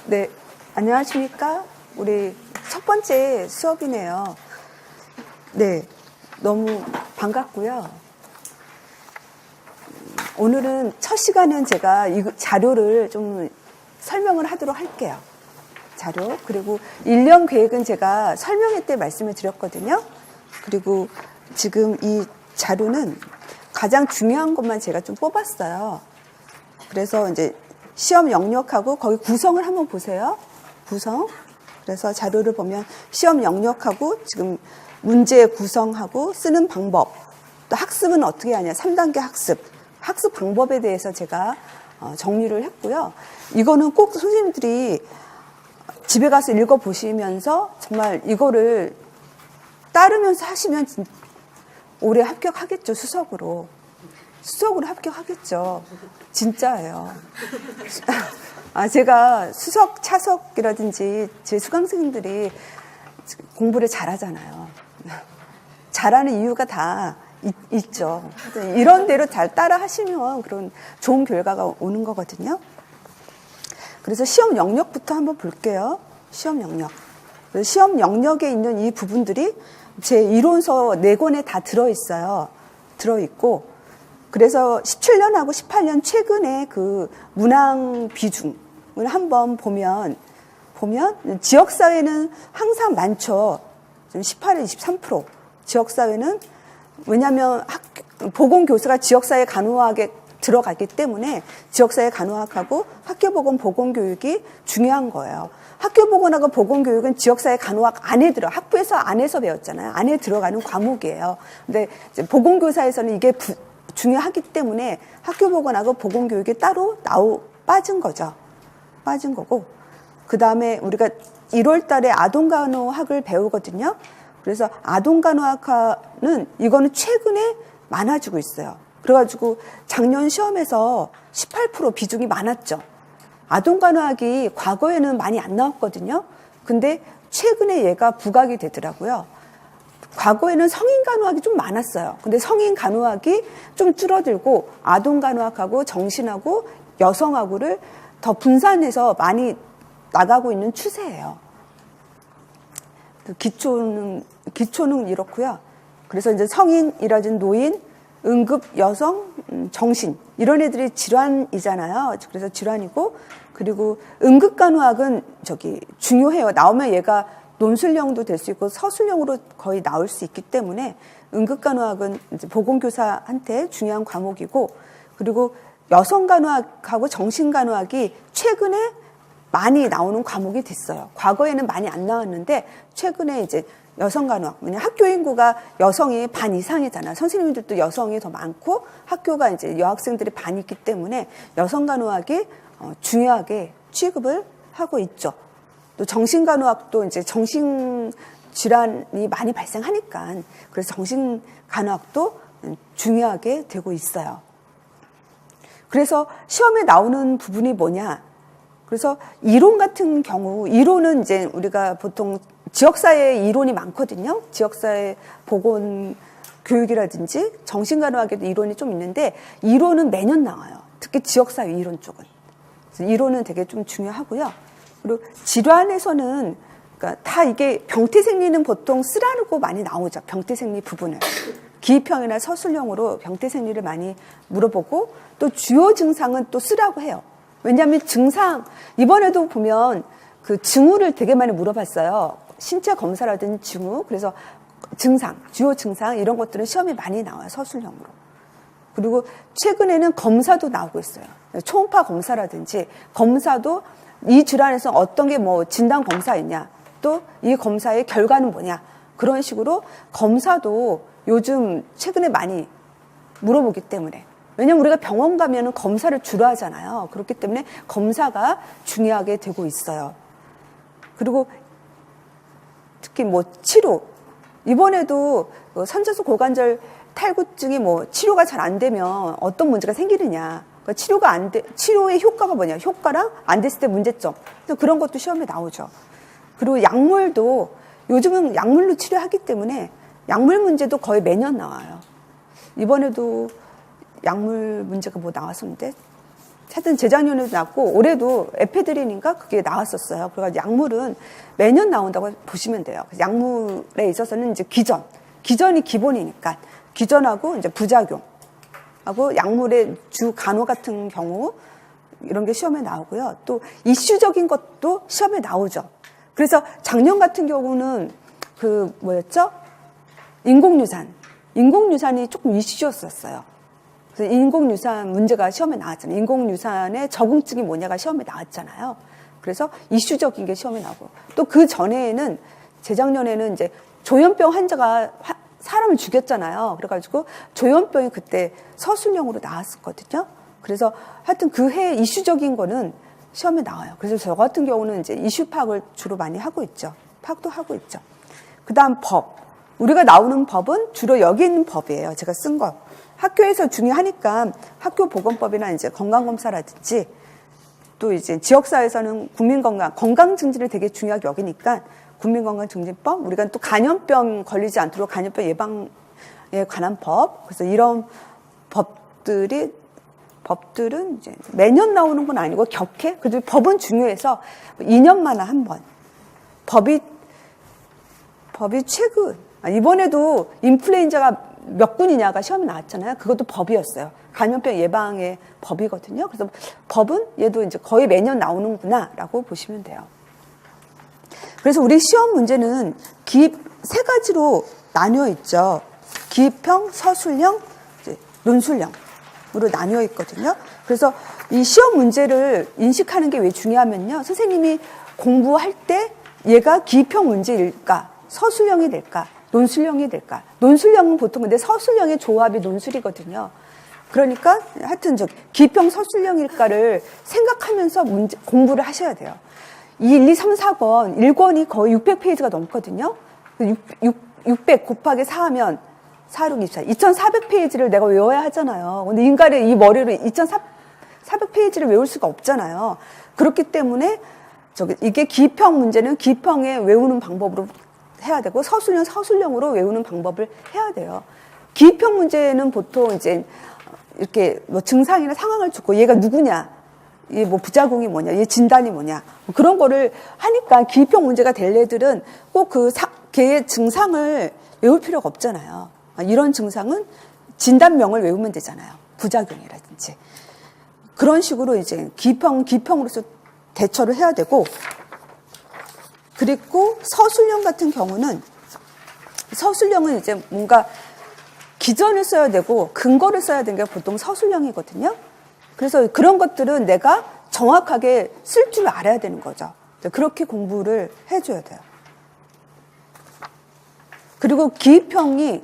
네, 안녕하십니까? 우리 첫 번째 수업이네요. 네, 너무 반갑고요. 오늘은 첫 시간은 제가 이 자료를 좀 설명을 하도록 할게요. 자료. 그리고 1년 계획은 제가 설명회 때 말씀을 드렸거든요. 그리고 지금 이 자료는 가장 중요한 것만 제가 좀 뽑았어요. 그래서 이제 시험 영역하고 거기 구성을 한번 보세요. 구성. 그래서 자료를 보면 시험 영역하고 지금 문제 구성하고 쓰는 방법, 또 학습은 어떻게 하냐, 3단계 학습 방법에 대해서 제가 정리를 했고요. 이거는 꼭 선생님들이 집에 가서 읽어보시면서 정말 이거를 따르면서 하시면 올해 합격하겠죠. 수석으로 합격하겠죠. 진짜예요. 제가 수석, 차석이라든지 제 수강생들이 공부를 잘하잖아요. 잘하는 이유가 다 있죠. 이런 대로 잘 따라 하시면 그런 좋은 결과가 오는 거거든요. 그래서 시험 영역부터 한번 볼게요. 시험 영역. 시험 영역에 있는 이 부분들이 제 이론서 4권에 다 들어있어요. 들어있고, 그래서 17년하고 18년 최근에 그 문항 비중을 한번 보면 지역사회는 항상 많죠. 18에 23%. 지역사회는 왜냐하면 보건교사가 지역사회 간호학에 들어가기 때문에 지역사회 간호학하고 학교보건 보건교육이 중요한 거예요. 학교보건하고 보건교육은 지역사회 간호학 안에 학부에서 안에서 배웠잖아요. 안에 들어가는 과목이에요. 근데 이제 보건교사에서는 이게 중요하기 때문에 학교보건하고 보건교육이 따로 빠진 거죠. 빠진 거고. 그 다음에 우리가 1월 달에 아동간호학을 배우거든요. 그래서 아동간호학은 이거는 최근에 많아지고 있어요. 그래가지고 작년 시험에서 18% 비중이 많았죠. 아동간호학이 과거에는 많이 안 나왔거든요. 근데 최근에 얘가 부각이 되더라고요. 과거에는 성인간호학이 좀 많았어요. 근데 성인간호학이 좀 줄어들고 아동간호학하고 정신하고 여성하고를 더 분산해서 많이 나가고 있는 추세예요. 기초는 이렇고요. 그래서 이제 성인이라든 노인, 응급, 여성, 정신 이런 애들이 질환이잖아요. 그래서 질환이고, 그리고 응급간호학은 중요해요. 나오면 얘가 논술형도 될 수 있고 서술형으로 거의 나올 수 있기 때문에 응급간호학은 이제 보건교사한테 중요한 과목이고, 그리고 여성간호학하고 정신간호학이 최근에 많이 나오는 과목이 됐어요. 과거에는 많이 안 나왔는데 최근에 이제 여성간호학, 왜냐면 학교 인구가 여성이 반 이상이잖아요. 선생님들도 여성이 더 많고 학교가 이제 여학생들이 반 있기 때문에 여성간호학이 중요하게 취급을 하고 있죠. 또 정신간호학도 이제 정신질환이 많이 발생하니까 그래서 정신간호학도 중요하게 되고 있어요. 그래서 시험에 나오는 부분이 뭐냐? 그래서 이론 같은 경우, 이론은 이제 우리가 보통 지역사회 이론이 많거든요. 지역사회 보건 교육이라든지 정신간호학에도 이론이 좀 있는데 이론은 매년 나와요. 특히 지역사회 이론 쪽은. 그래서 이론은 되게 좀 중요하고요. 그리고 질환에서는 그러니까 다 이게 병태생리는 보통 쓰라고 많이 나오죠. 병태생리 부분을. 기입형이나 서술형으로 병태생리를 많이 물어보고 또 주요 증상은 또 쓰라고 해요. 왜냐하면 증상, 이번에도 보면 그 징후를 되게 많이 물어봤어요. 신체 검사라든지 징후. 그래서 증상, 주요 증상 이런 것들은 시험에 많이 나와요. 서술형으로. 그리고 최근에는 검사도 나오고 있어요. 초음파 검사라든지 검사도 이 질환에서 어떤 게 진단 검사였냐, 또 이 검사의 결과는 뭐냐, 그런 식으로 검사도 요즘 최근에 많이 물어보기 때문에. 왜냐면 우리가 병원 가면은 검사를 주로 하잖아요. 그렇기 때문에 검사가 중요하게 되고 있어요. 그리고 특히 치료. 이번에도 선제성 고관절 탈구증이 치료가 잘 안 되면 어떤 문제가 생기느냐. 그러니까 치료의 효과가 뭐냐. 효과랑 안 됐을 때 문제점. 그런 것도 시험에 나오죠. 그리고 약물도 요즘은 약물로 치료하기 때문에 약물 문제도 거의 매년 나와요. 이번에도 약물 문제가 나왔었는데 하여튼 재작년에도 나왔고 올해도 에페드린인가 그게 나왔었어요. 그래가지고 약물은 매년 나온다고 보시면 돼요. 약물에 있어서는 이제 기전이 기본이니까 기전하고 이제 부작용하고 약물의 주 간호 같은 경우 이런 게 시험에 나오고요. 또 이슈적인 것도 시험에 나오죠. 그래서 작년 같은 경우는 그 뭐였죠? 인공유산이 조금 이슈였었어요. 그래서 인공유산 문제가 시험에 나왔잖아요. 인공유산의 적응증이 뭐냐가 시험에 나왔잖아요. 그래서 이슈적인 게 시험에 나오고 또 그 전에는 재작년에는 이제 조현병 환자가 사람을 죽였잖아요. 그래가지고 조현병이 그때 서술형으로 나왔었거든요. 그래서 하여튼 그 해 이슈적인 거는 시험에 나와요. 그래서 저 같은 경우는 이제 이슈 파악을 주로 많이 하고 있죠. 파악도 하고 있죠. 그 다음 법. 우리가 나오는 법은 주로 여기 있는 법이에요. 제가 쓴 거. 학교에서 중요하니까 학교보건법이나 이제 건강검사라든지 또 이제 지역사회에서는 건강 증진을 되게 중요하게 여기니까 국민건강증진법, 우리가 또 간염병 걸리지 않도록 간염병 예방에 관한 법, 그래서 이런 법들은 이제 매년 나오는 건 아니고 격해. 그래도 법은 중요해서 2년마다 한 번. 법이 최근, 이번에도 인플루엔자가 몇 군이냐가 시험에 나왔잖아요. 그것도 법이었어요. 감염병 예방의 법이거든요. 그래서 법은 얘도 이제 거의 매년 나오는구나라고 보시면 돼요. 그래서 우리 시험 문제는 기입 세 가지로 나뉘어 있죠. 기입형, 서술형, 논술형으로 나뉘어 있거든요. 그래서 이 시험 문제를 인식하는 게 왜 중요하면요. 선생님이 공부할 때 얘가 기입형 문제일까, 서술형이 될까, 논술형이 될까. 논술형은 보통 근데 서술형의 조합이 논술이거든요. 그러니까 하여튼 기입형 서술형일까를 생각하면서 공부를 하셔야 돼요. 1, 2, 3, 4권, 1권이 거의 600페이지가 넘거든요. 600 곱하기 4하면 4, 6, 24. 2400페이지를 내가 외워야 하잖아요. 근데 인간의 이 머리로 2400페이지를 외울 수가 없잖아요. 그렇기 때문에 이게 기입형 문제는 기입형에 외우는 방법으로 해야 되고 서술형으로 외우는 방법을 해야 돼요. 기입형 문제는 보통 이제 이렇게 뭐 증상이나 상황을 주고 얘가 누구냐, 얘 뭐 부작용이 뭐냐, 얘 진단이 뭐냐, 뭐 그런 거를 하니까 기입형 문제가 될 애들은 꼭 걔의 증상을 외울 필요가 없잖아요. 이런 증상은 진단명을 외우면 되잖아요. 부작용이라든지. 그런 식으로 이제 기입형으로서 대처를 해야 되고, 그리고 서술형 같은 경우는 서술형은 이제 뭔가 기전을 써야 되고 근거를 써야 되는 게 보통 서술형이거든요. 그래서 그런 것들은 내가 정확하게 쓸 줄 알아야 되는 거죠. 그렇게 공부를 해줘야 돼요. 그리고 기입형이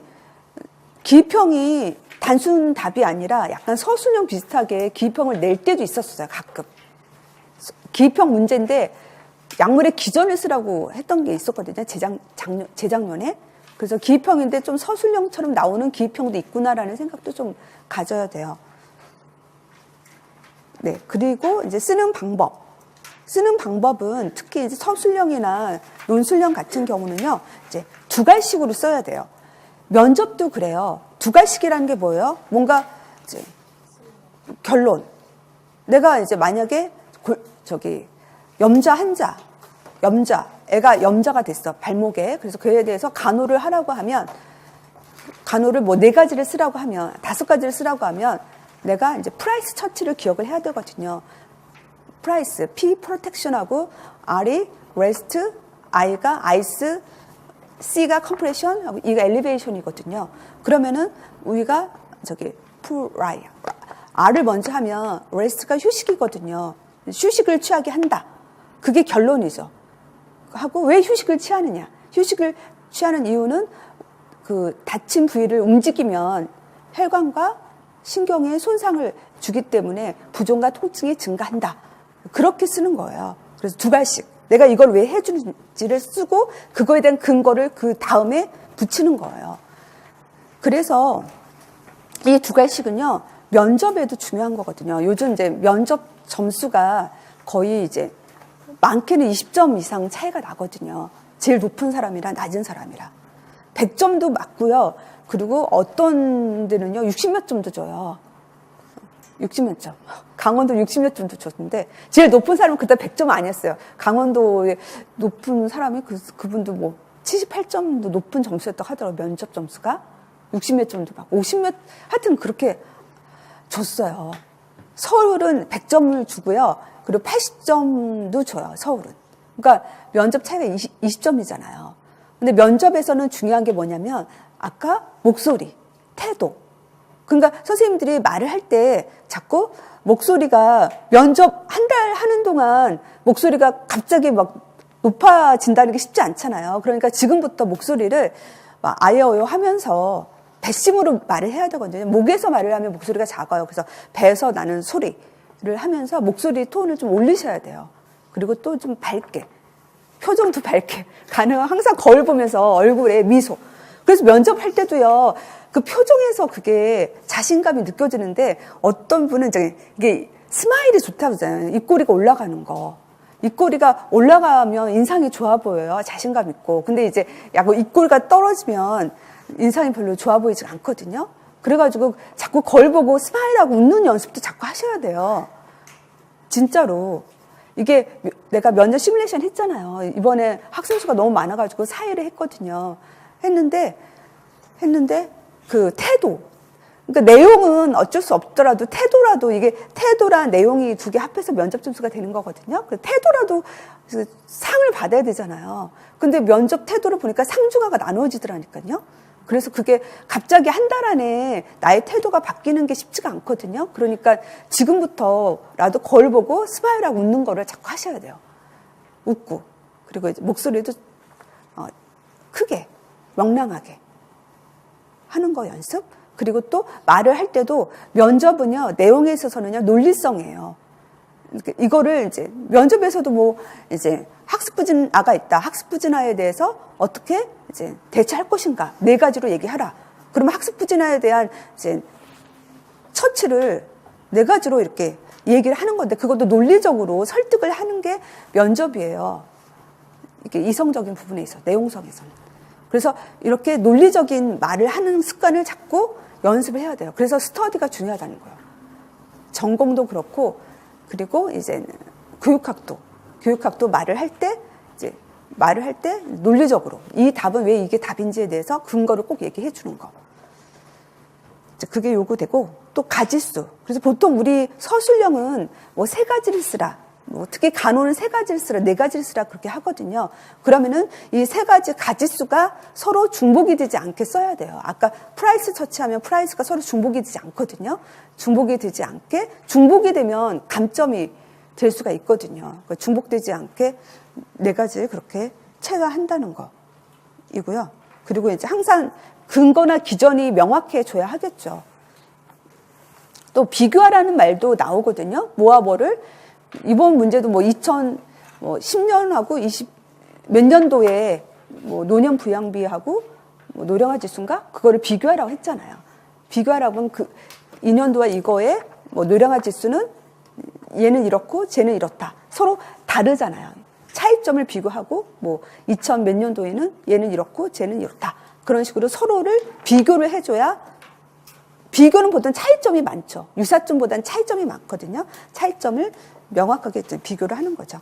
단순 답이 아니라 약간 서술형 비슷하게 기입형을 낼 때도 있었어요. 가끔. 기입형 문제인데 약물의 기전을 쓰라고 했던 게 있었거든요. 재작년에. 그래서 기입형인데 좀 서술형처럼 나오는 기입형도 있구나라는 생각도 좀 가져야 돼요. 네. 그리고 이제 쓰는 방법은 특히 이제 서술형이나 논술형 같은 경우는요, 이제 두 갈식으로 써야 돼요. 면접도 그래요. 두 갈식이라는 게 뭐예요? 뭔가 이제 결론. 내가 이제 만약에 애가 염자가 됐어, 발목에. 그래서 그에 대해서 간호를 하라고 하면, 간호를 뭐 4가지를 쓰라고 하면, 5가지를 쓰라고 하면, 내가 이제 프라이스 처치를 기억을 해야 되거든요. 프라이스, P, 프로텍션하고, R이 레스트, I가 아이스, C가 컴프레션, 하고 E가 엘리베이션이거든요. 그러면은, 우리가 R을 먼저 하면, 레스트가 휴식이거든요. 휴식을 취하게 한다. 그게 결론이죠. 하고 왜 휴식을 취하느냐? 휴식을 취하는 이유는 그 다친 부위를 움직이면 혈관과 신경에 손상을 주기 때문에 부종과 통증이 증가한다. 그렇게 쓰는 거예요. 그래서 두 갈씩. 내가 이걸 왜 해주는지를 쓰고 그거에 대한 근거를 그 다음에 붙이는 거예요. 그래서 이 두 갈씩은요, 면접에도 중요한 거거든요. 요즘 이제 면접 점수가 거의 이제 많게는 20점 이상 차이가 나거든요. 제일 높은 사람이랑 낮은 사람이랑. 100점도 맞고요. 그리고 어떤 데는요, 60몇 점도 줘요. 60몇 점. 강원도 60몇 점도 줬는데, 제일 높은 사람은 그때 100점 아니었어요. 강원도에 높은 사람이 그분도 뭐 78점도 높은 점수였다고 하더라고요. 면접 점수가. 60몇 점도 막 50몇, 하여튼 그렇게 줬어요. 서울은 100점을 주고요. 그리고 80점도 줘요, 서울은. 그러니까 면접 차이가 20점이잖아요. 근데 면접에서는 중요한 게 뭐냐면, 아까 목소리, 태도. 그러니까 선생님들이 말을 할 때 자꾸 목소리가 면접 한 달 하는 동안 목소리가 갑자기 막 높아진다는 게 쉽지 않잖아요. 그러니까 지금부터 목소리를 막 아예어요 하면서 배심으로 말을 해야 되거든요. 목에서 말을 하면 목소리가 작아요. 그래서 배에서 나는 소리를 하면서 목소리 톤을 좀 올리셔야 돼요. 그리고 또 좀 밝게, 표정도 밝게, 가능한 항상 거울 보면서 얼굴에 미소. 그래서 면접할 때도요, 그 표정에서 그게 자신감이 느껴지는데, 어떤 분은 이게 스마일이 좋다고 하잖아요. 입꼬리가 올라가는 거. 입꼬리가 올라가면 인상이 좋아 보여요. 자신감 있고. 근데 이제 약간 입꼬리가 떨어지면 인상이 별로 좋아 보이지 않거든요. 그래가지고 자꾸 거울 보고 스마일하고 웃는 연습도 자꾸 하셔야 돼요. 진짜로. 이게 내가 면접 시뮬레이션 했잖아요. 이번에 학생 수가 너무 많아가지고 4일을 했거든요. 했는데 그 태도. 그러니까 내용은 어쩔 수 없더라도 태도라도, 이게 태도랑 내용이 두 개 합해서 면접 점수가 되는 거거든요. 그 태도라도 상을 받아야 되잖아요. 근데 면접 태도를 보니까 상중하가 나누어지더라니까요. 그래서 그게 갑자기 한 달 안에 나의 태도가 바뀌는 게 쉽지가 않거든요. 그러니까 지금부터라도 거울 보고 스마일하고 웃는 거를 자꾸 하셔야 돼요. 웃고. 그리고 이제 목소리도 크게, 명랑하게 하는 거 연습. 그리고 또 말을 할 때도 면접은요, 내용에 있어서는요, 논리성이에요. 이거를 이제 면접에서도 뭐 이제 학습부진아가 있다. 학습부진아에 대해서 어떻게 이제 대처할 것인가 4가지로 얘기하라. 그러면 학습부진아에 대한 이제 처치를 4가지로 이렇게 얘기를 하는 건데, 그것도 논리적으로 설득을 하는 게 면접이에요. 이게 이성적인 부분에 있어, 내용성에서는. 그래서 이렇게 논리적인 말을 하는 습관을 자꾸 연습을 해야 돼요. 그래서 스터디가 중요하다는 거예요. 전공도 그렇고, 그리고 이제 교육학도 말을 할 때 논리적으로 이 답은 왜 이게 답인지에 대해서 근거를 꼭 얘기해 주는 거. 그게 요구되고, 또 가지수. 그래서 보통 우리 서술형은 뭐 3가지를 쓰라. 뭐 특히 간호는 3가지를 쓰라, 4가지를 쓰라 그렇게 하거든요. 그러면은 이 3가지 가지수가 서로 중복이 되지 않게 써야 돼요. 아까 프라이스 처치하면 프라이스가 서로 중복이 되지 않거든요. 중복이 되지 않게, 중복이 되면 감점이 될 수가 있거든요. 그러니까 중복되지 않게 4가지 그렇게 체화한다는 거이고요. 그리고 이제 항상 근거나 기전이 명확해져야 하겠죠. 또 비교하라는 말도 나오거든요. 뭐와 뭐를. 이번 문제도 뭐 2010년하고 20몇 년도에 뭐 노년 부양비하고 뭐 노령화 지수인가? 그거를 비교하라고 했잖아요. 비교하라고 하면 그 2년도와 이거에 뭐 노령화 지수는 얘는 이렇고 쟤는 이렇다. 서로 다르잖아요. 차이점을 비교하고 뭐 2000 몇 년도에는 얘는 이렇고 쟤는 이렇다. 그런 식으로 서로를 비교를 해줘야, 비교는 보통 차이점이 많죠. 유사점보다는 차이점이 많거든요. 차이점을 명확하게 비교를 하는 거죠.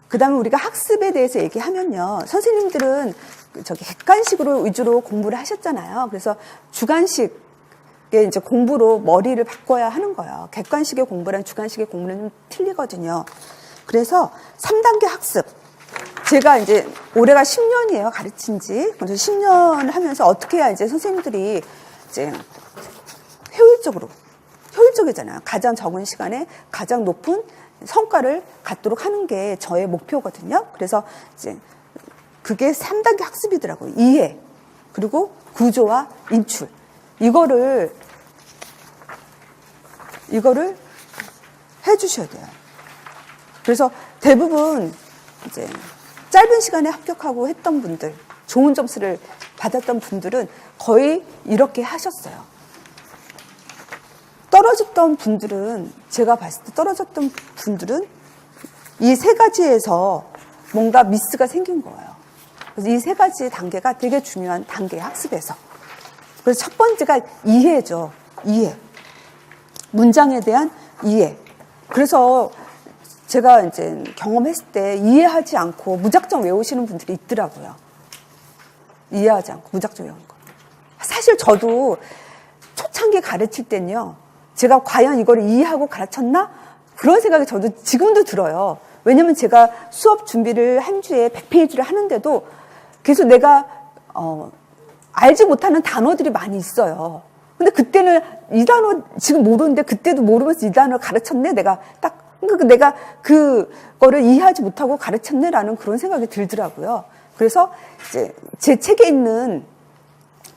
그 다음에 우리가 학습에 대해서 얘기하면요. 선생님들은 객관식으로 위주로 공부를 하셨잖아요. 그래서 주관식의 이제 공부로 머리를 바꿔야 하는 거예요. 객관식의 공부랑 주관식의 공부는 좀 틀리거든요. 그래서 3단계 학습. 제가 이제 올해가 10년이에요. 가르친 지. 그래서 10년 하면서 어떻게 해야 이제 선생님들이 이제 효율적이잖아요. 가장 적은 시간에 가장 높은 성과를 갖도록 하는 게 저의 목표거든요. 그래서 이제 그게 3단계 학습이더라고요. 이해, 그리고 구조와 인출. 이거를 해주셔야 돼요. 그래서 대부분 이제 짧은 시간에 합격하고 했던 분들, 좋은 점수를 받았던 분들은 거의 이렇게 하셨어요. 떨어졌던 분들은, 제가 봤을 때 떨어졌던 분들은 이 3가지에서 뭔가 미스가 생긴 거예요. 그래서 이 3가지 단계가 되게 중요한 단계의 학습에서. 그래서 첫 번째가 이해죠. 이해. 문장에 대한 이해. 그래서 제가 이제 경험했을 때 이해하지 않고 무작정 외우시는 분들이 있더라고요. 이해하지 않고 무작정 외우는 거. 사실 저도 초창기 가르칠 때는요, 제가 과연 이걸 이해하고 가르쳤나? 그런 생각이 저도 지금도 들어요. 왜냐면 제가 수업 준비를 한 주에 100페이지를 하는데도 계속 내가 알지 못하는 단어들이 많이 있어요. 근데 그때는 이 단어 지금 모르는데 그때도 모르면서 이 단어를 가르쳤네? 내가 그거를 이해하지 못하고 가르쳤네라는 그런 생각이 들더라고요. 그래서 이제 제 책에 있는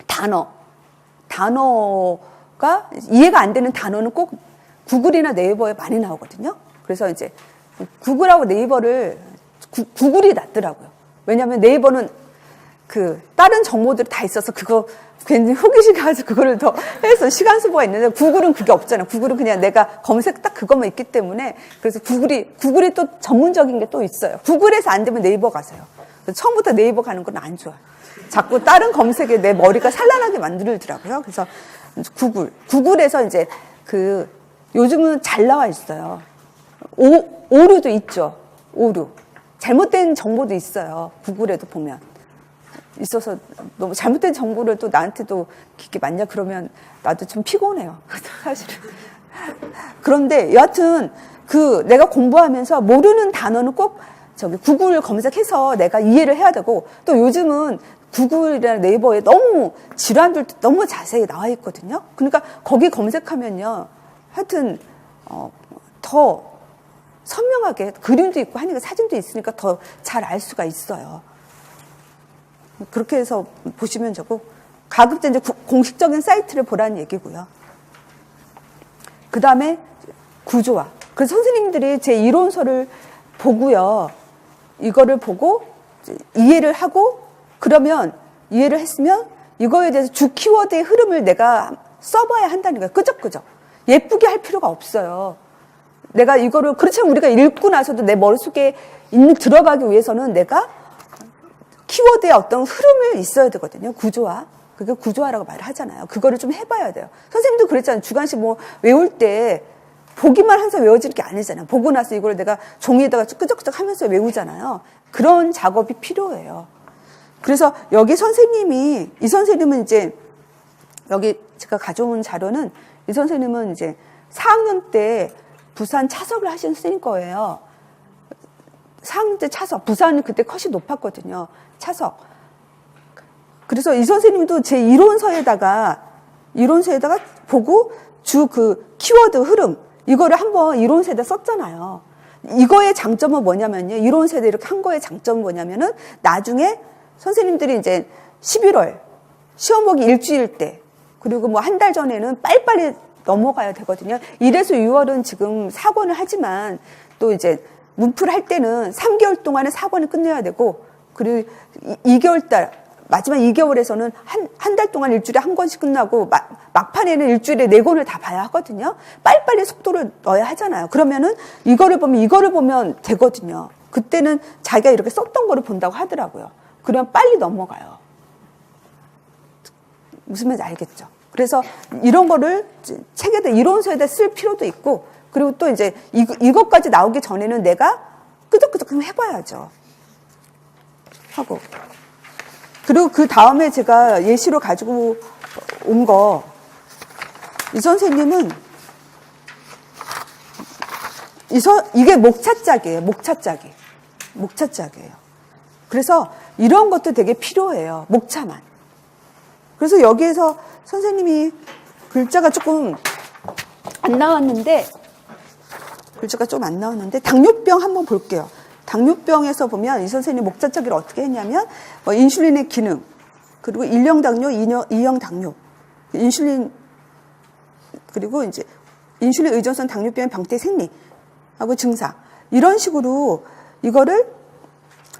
단어가 이해가 안 되는 단어는 꼭 구글이나 네이버에 많이 나오거든요. 그래서 이제 구글하고 네이버를 구글이 낫더라고요. 왜냐하면 네이버는 다른 정보들이 다 있어서 그거 괜히 호기심 가지고 그거를 더 해서 시간 소모가 있는데 구글은 그게 없잖아요. 구글은 그냥 내가 검색 딱 그것만 있기 때문에 그래서 구글이 또 전문적인 게 또 있어요. 구글에서 안 되면 네이버 가세요. 처음부터 네이버 가는 건 안 좋아요. 자꾸 다른 검색에 내 머리가 산란하게 만들더라고요. 그래서 구글에서 이제 요즘은 잘 나와 있어요. 오류도 있죠. 오류. 잘못된 정보도 있어요. 구글에도 보면. 있어서 너무 잘못된 정보를 또 나한테도 이렇게 맞냐 그러면 나도 좀 피곤해요. 사실은. 그런데 여하튼 내가 공부하면서 모르는 단어는 꼭 구글 검색해서 내가 이해를 해야 되고 또 요즘은 구글이나 네이버에 너무 질환들도 너무 자세히 나와 있거든요. 그러니까 거기 검색하면요. 하여튼 더 선명하게 그림도 있고 하니까 사진도 있으니까 더 잘 알 수가 있어요. 그렇게 해서 보시면 되고 가급적 이제 공식적인 사이트를 보라는 얘기고요. 그 다음에 구조화. 그래서 선생님들이 제 이론서를 보고요. 이거를 보고 이해를 하고 그러면 이해를 했으면 이거에 대해서 주 키워드의 흐름을 내가 써봐야 한다는 거예요. 끄적끄적. 예쁘게 할 필요가 없어요. 내가 이거를 그렇지만 우리가 읽고 나서도 내 머릿속에 들어가기 위해서는 내가 키워드의 어떤 흐름을 있어야 되거든요. 구조화. 그게 구조화라고 말을 하잖아요. 그거를 좀 해봐야 돼요. 선생님도 그랬잖아요. 주관식 외울 때 보기만 해서 외워지는 게 아니잖아요. 보고 나서 이걸 내가 종이에다가 끄적끄적 하면서 외우잖아요. 그런 작업이 필요해요. 그래서 여기 이 선생님은 이제 여기 제가 가져온 자료는 이 선생님은 이제 4학년 때 부산 차석을 하신 선생님 거예요. 4학년 때 차석. 부산은 그때 컷이 높았거든요. 차석. 그래서 이 선생님도 제 이론서에다가 보고 주 키워드 흐름, 이거를 한번 이론서에다 썼잖아요. 이거의 장점은 뭐냐면요. 이론서에다 이렇게 한 거의 장점은 뭐냐면은 나중에 선생님들이 이제 11월 시험 보기 일주일 때 그리고 한 달 전에는 빨리빨리 넘어가야 되거든요. 1에서 6월은 지금 4권을 하지만 또 이제 문풀 할 때는 3개월 동안에 4권을 끝내야 되고 그리고 2개월 마지막 2개월에서는 한 달 동안 일주일에 한 권씩 끝나고 막판에는 일주일에 4권을 다 봐야 하거든요. 빨리빨리 속도를 넣어야 하잖아요. 그러면은 이거를 보면 되거든요. 그때는 자기가 이렇게 썼던 거를 본다고 하더라고요. 그러면 빨리 넘어가요. 무슨 말인지 알겠죠? 그래서 이런 거를 책에다 이론서에다 쓸 필요도 있고 그리고 또 이제 이것까지 나오기 전에는 내가 끄적끄적 해봐야죠. 하고. 그리고 그 다음에 제가 예시로 가지고 온 거, 이 선생님은, 이게 목차짝이에요. 목차짝이에요. 그래서 이런 것도 되게 필요해요. 목차만. 그래서 여기에서 선생님이 글자가 조금 안 나왔는데, 당뇨병 한번 볼게요. 당뇨병에서 보면 이 선생님 목차짝이를 어떻게 했냐면 인슐린의 기능 그리고 1형 당뇨, 2형 당뇨, 인슐린 그리고 이제 인슐린 의존성 당뇨병의 병태 생리하고 증상 이런 식으로 이거를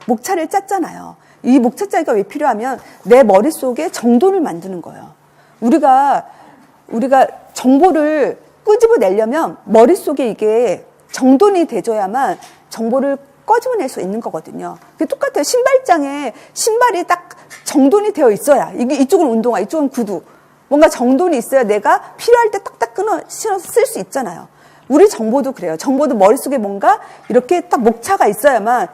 목차를 짰잖아요. 이 목차 짜기가 왜 필요하면 내 머릿속에 정돈을 만드는 거예요. 우리가 정보를 끄집어내려면 머릿속에 이게 정돈이 돼줘야만 정보를 꺼집어낼 수 있는 거거든요. 그게 똑같아요. 신발장에 신발이 딱 정돈이 되어 있어야 이쪽은 운동화, 이쪽은 구두. 뭔가 정돈이 있어야 내가 필요할 때 딱딱 신어서 쓸 수 있잖아요. 우리 정보도 그래요. 정보도 머릿속에 뭔가 이렇게 딱 목차가 있어야만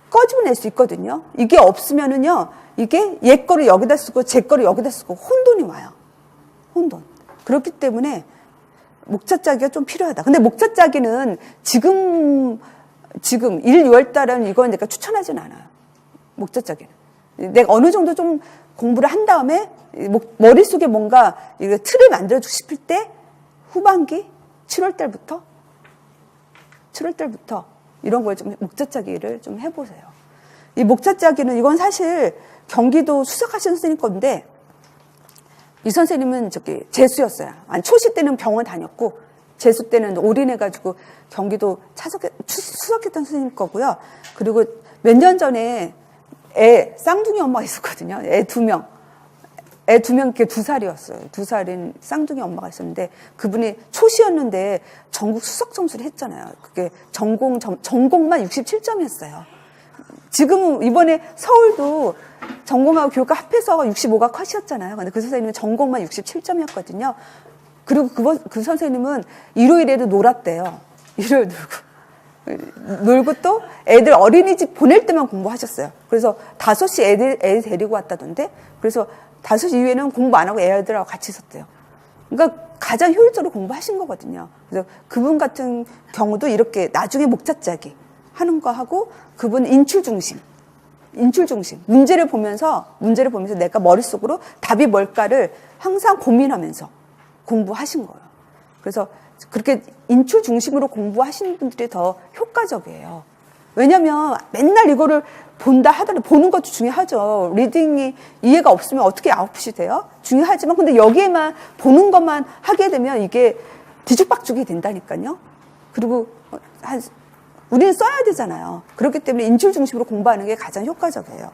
꺼집어낼 수 있거든요. 이게 없으면은요, 이게 얘 거를 여기다 쓰고 제 거를 여기다 쓰고 혼돈이 와요. 혼돈. 그렇기 때문에 목차짜기가 좀 필요하다. 근데 목차짜기는 지금 1, 6월 달은 이건 내가 추천하진 않아요. 목차짜기는. 내가 어느 정도 좀 공부를 한 다음에 머릿속에 뭔가 틀을 만들어주고 싶을 때 후반기 7월 달부터 이런 걸 좀 목차짜기를 좀 해보세요. 이 목차짜기는 이건 사실 경기도 수석하신 선생님 건데 이 선생님은 재수였어요. 아니, 초시 때는 병원 다녔고 재수 때는 올인해가지고 경기도 수석했던 선생님 거고요. 그리고 몇 년 전에 쌍둥이 엄마가 있었거든요. 애 두 명 이렇게 2살이었어요. 2살인 쌍둥이 엄마가 있었는데 그분이 초시였는데 전국 수석 점수를 했잖아요. 그게 전공만 67점 했어요. 지금은 이번에 서울도 전공하고 교과 합해서 65가 컷이었잖아요. 근데 그 선생님은 전공만 67점이었거든요. 그리고 그 선생님은 일요일에도 놀았대요. 일요일 놀고 또 애들 어린이집 보낼 때만 공부하셨어요. 그래서 5시 애 데리고 왔다던데. 그래서 5시 이후에는 공부 안 하고 애들하고 같이 있었대요. 그러니까 가장 효율적으로 공부하신 거거든요. 그래서 그분 같은 경우도 이렇게 나중에 목차짜기 하는 거 하고 그분 인출 중심. 문제를 보면서 내가 머릿속으로 답이 뭘까를 항상 고민하면서 공부하신 거예요. 그래서 그렇게 인출 중심으로 공부하시는 분들이 더 효과적이에요. 왜냐면 맨날 이거를 본다 하더라도 보는 것도 중요하죠. 리딩이 이해가 없으면 어떻게 아웃풋이 돼요? 중요하지만 근데 여기에만 보는 것만 하게 되면 이게 뒤죽박죽이 된다니까요. 그리고 우리는 써야 되잖아요. 그렇기 때문에 인출 중심으로 공부하는 게 가장 효과적이에요.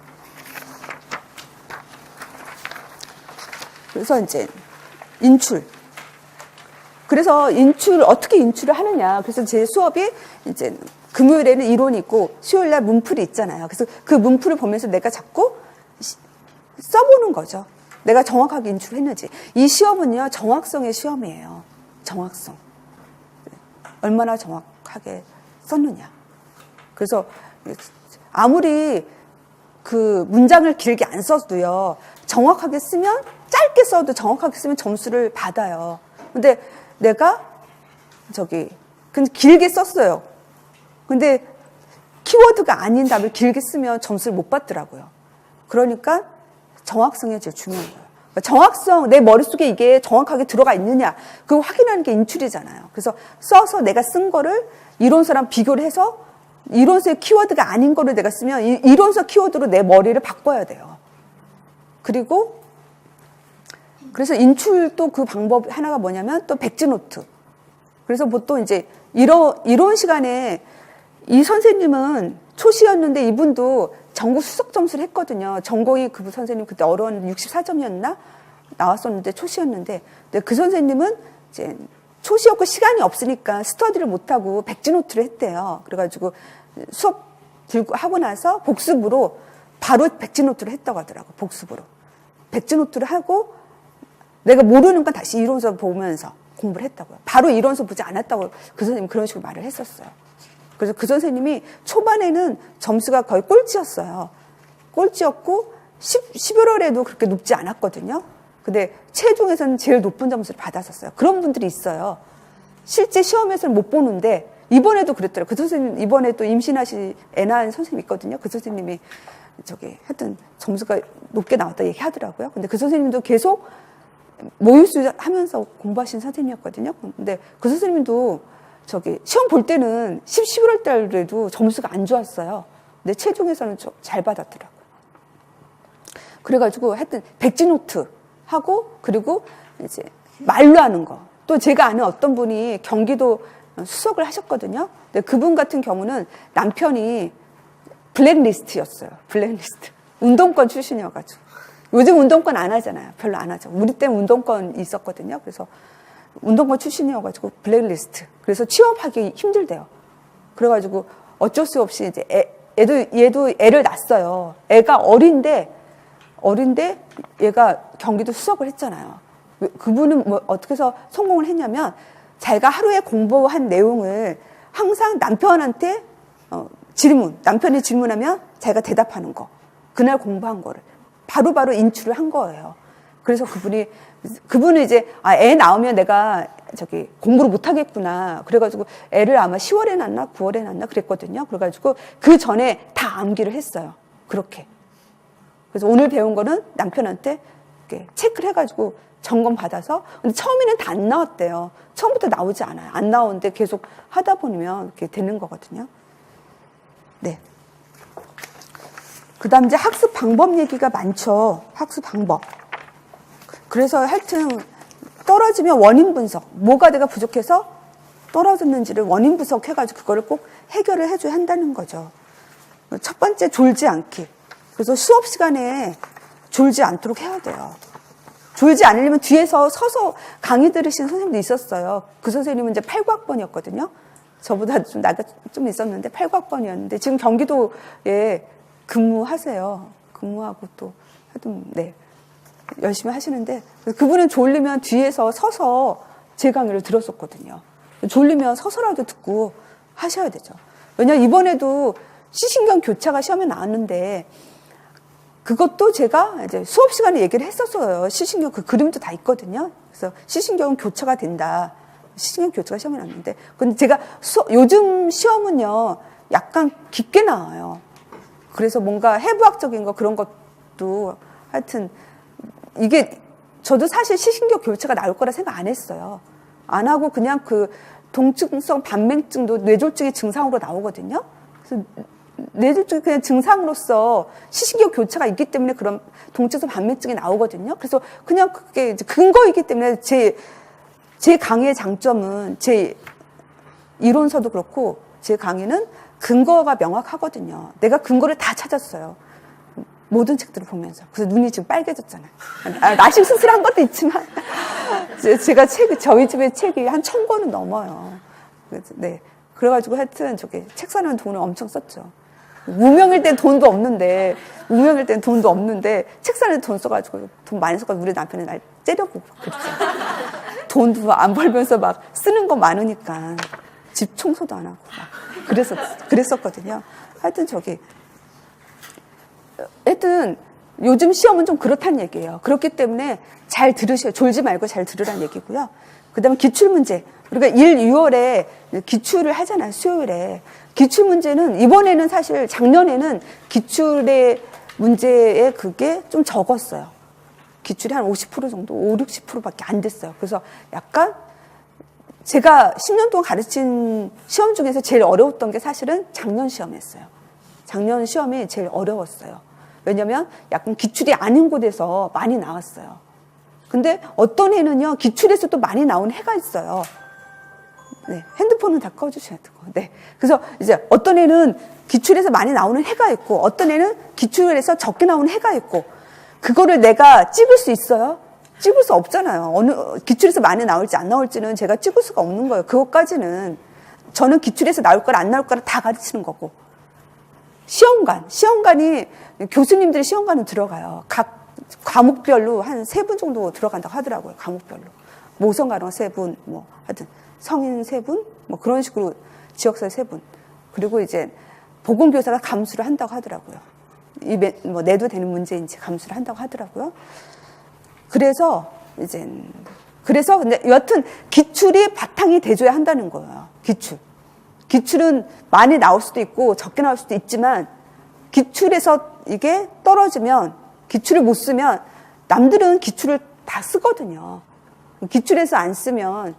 그래서 이제 인출. 그래서 어떻게 인출을 하느냐. 그래서 제 수업이 이제 금요일에는 이론이 있고 수요일날 문풀이 있잖아요. 그래서 그 문풀을 보면서 내가 자꾸 써보는 거죠. 내가 정확하게 인출했는지. 이 시험은요, 정확성의 시험이에요. 정확성. 얼마나 정확하게 썼느냐. 그래서 아무리 그 문장을 길게 안 써도요, 정확하게 쓰면, 짧게 써도 정확하게 쓰면 점수를 받아요. 근데 내가 근데 길게 썼어요. 근데 키워드가 아닌 답을 길게 쓰면 점수를 못 받더라고요. 그러니까 정확성이 제일 중요한 거예요. 그러니까 정확성, 내 머릿속에 이게 정확하게 들어가 있느냐, 그거 확인하는 게 인출이잖아요. 그래서 써서 내가 쓴 거를 이론서랑 비교를 해서 이론서의 키워드가 아닌 거를 내가 쓰면 이론서 키워드로 내 머리를 바꿔야 돼요. 그래서 인출도 그 방법 하나가 뭐냐면 또 백지노트. 그래서 보통 이제 이런 시간에 이 선생님은 초시였는데 이분도 전국 수석 점수를 했거든요. 전공이 그 선생님 그때 어려웠는데 64점이었나? 나왔었는데 초시였는데. 근데 그 선생님은 이제 초시였고 시간이 없으니까 스터디를 못하고 백지노트를 했대요. 그래가지고 수업 들고 하고 나서 복습으로 바로 백지노트를 했다고 하더라고요. 복습으로. 백지노트를 하고 내가 모르는 건 다시 이론서 보면서 공부를 했다고요. 바로 이론서 보지 않았다고 그 선생님이 그런 식으로 말을 했었어요. 그래서 그 선생님이 초반에는 점수가 거의 꼴찌였어요. 꼴찌였고 11월에도 그렇게 높지 않았거든요. 근데 최종에서는 제일 높은 점수를 받았었어요. 그런 분들이 있어요. 실제 시험에서는 못 보는데 이번에도 그랬더라고요. 그 선생님 이번에 또 애 낳은 선생님이 있거든요. 그 선생님이 하여튼 점수가 높게 나왔다 얘기하더라고요. 근데 그 선생님도 계속 모의수 하면서 공부하신 선생님이었거든요. 근데 그 선생님도 시험 볼 때는 11월 달에도 점수가 안 좋았어요. 근데 최종에서는 잘 받았더라고요. 그래가지고 하여튼 백지노트 하고 그리고 이제 말로 하는 거. 또 제가 아는 어떤 분이 경기도 수석을 하셨거든요. 근데 그분 같은 경우는 남편이 블랙리스트였어요. 블랙리스트. 운동권 출신이어가지고. 요즘 운동권 안 하잖아요. 별로 안 하죠. 우리 때는 운동권 있었거든요. 그래서 운동권 출신이어가지고 블랙리스트. 그래서 취업하기 힘들대요. 그래가지고 어쩔 수 없이 이제 얘도 애를 낳았어요. 애가 어린데 어린데 얘가 경기도 수석을 했잖아요. 그분은 뭐 어떻게 해서 성공을 했냐면 자기가 하루에 공부한 내용을 항상 남편한테 남편이 질문하면 자기가 대답하는 거, 그날 공부한 거를 바로바로 인출을 한 거예요. 그래서 그분은 이제 애 낳으면 내가 공부를 못 하겠구나. 그래가지고 애를 아마 10월에 낳나 9월에 낳나 그랬거든요. 그래가지고 그 전에 다 암기를 했어요. 그렇게. 그래서 오늘 배운 거는 남편한테 이렇게 체크를 해가지고 점검 받아서. 근데 처음에는 다 안 나왔대요. 처음부터 나오지 않아요. 안 나오는데 계속 하다 보면 이렇게 되는 거거든요. 네. 그 다음 이제 학습 방법 얘기가 많죠. 학습 방법. 그래서 하여튼 떨어지면 원인 분석. 뭐가 내가 부족해서 떨어졌는지를 원인 분석해가지고 그거를 꼭 해결을 해줘야 한다는 거죠. 첫 번째, 졸지 않기. 그래서 수업 시간에 졸지 않도록 해야 돼요. 졸지 않으려면 뒤에서 서서 강의 들으시는 선생님도 있었어요. 그 선생님은 이제 8구학번이었거든요. 저보다 좀 나이가 좀 있었는데 8구학번이었는데 지금 경기도에 근무하세요. 근무하고 또 하여튼 네 열심히 하시는데 그분은 졸리면 뒤에서 서서 제 강의를 들었었거든요. 졸리면 서서라도 듣고 하셔야 되죠. 왜냐하면 이번에도 시신경 교차가 시험에 나왔는데 그것도 제가 이제 수업 시간에 얘기를 했었어요. 시신경 그 그림도 다 있거든요. 그래서 시신경은 교차가 된다. 시신경 교차가 시험에 나왔는데 근데 제가 요즘 시험은요 약간 깊게 나와요. 그래서 뭔가 해부학적인 거 그런 것도 하여튼 이게 저도 사실 시신경 교차가 나올 거라 생각 안 했어요. 안 하고 그냥 그 동증성 반맹증도 뇌졸중의 증상으로 나오거든요. 그래서 뇌졸중의 그냥 증상으로서 시신경 교차가 있기 때문에 그런 동증성 반맹증이 나오거든요. 그래서 그냥 그게 이제 근거이기 때문에 제 강의의 장점은 제 이론서도 그렇고 제 강의는 근거가 명확하거든요. 내가 근거를 다 찾았어요. 모든 책들을 보면서. 그래서 눈이 지금 빨개졌잖아요. 나식 수술한 것도 있지만 제가 저희 집에 책이 한 1000권은 넘어요. 네. 그래가지고 하여튼 책 사는 돈을 엄청 썼죠. 무명일 땐 돈도 없는데 책 사는 돈 써가지고 돈 많이 써가지고 우리 남편이 날 째려보고 그랬죠. 돈도 안 벌면서 막 쓰는 거 많으니까 집 청소도 안 하고 막 그랬었거든요. 하여튼 요즘 시험은 좀 그렇다는 얘기예요. 그렇기 때문에 잘 들으셔요. 졸지 말고 잘 들으라는 얘기고요. 그 다음에 기출문제. 우리가 1, 2월에 기출을 하잖아요. 수요일에. 기출문제는 이번에는 사실 작년에는 기출의 문제에 그게 좀 적었어요. 기출이 한 50% 정도, 5, 60%밖에 안 됐어요. 그래서 약간 제가 10년 동안 가르친 시험 중에서 제일 어려웠던 게 사실은 작년 시험이었어요. 작년 시험이 제일 어려웠어요. 왜냐면 약간 기출이 아닌 곳에서 많이 나왔어요. 근데 어떤 해는요, 기출에서 또 많이 나온 해가 있어요. 네, 핸드폰은 다 꺼주셔야 되고. 네. 그래서 이제 어떤 해는 기출에서 많이 나오는 해가 있고, 어떤 해는 기출에서 적게 나오는 해가 있고, 그거를 내가 찍을 수 있어요? 찍을 수 없잖아요. 기출에서 많이 나올지 안 나올지는 제가 찍을 수가 없는 거예요. 그것까지는. 저는 기출에서 나올 거라 안 나올 거라 다 가르치는 거고. 시험관이, 교수님들이 시험관은 들어가요. 각 과목별로 한 3분 정도 들어간다고 하더라고요. 과목별로. 모성가령 3분, 하여튼 성인 3분, 그런 식으로 지역사 3분. 그리고 이제 보건교사가 감수를 한다고 하더라고요. 내도 되는 문제인지 감수를 한다고 하더라고요. 그래서 근데 여하튼 기출이 바탕이 돼줘야 한다는 거예요. 기출은 많이 나올 수도 있고 적게 나올 수도 있지만 기출에서 이게 떨어지면 기출을 못 쓰면 남들은 기출을 다 쓰거든요. 기출에서 안 쓰면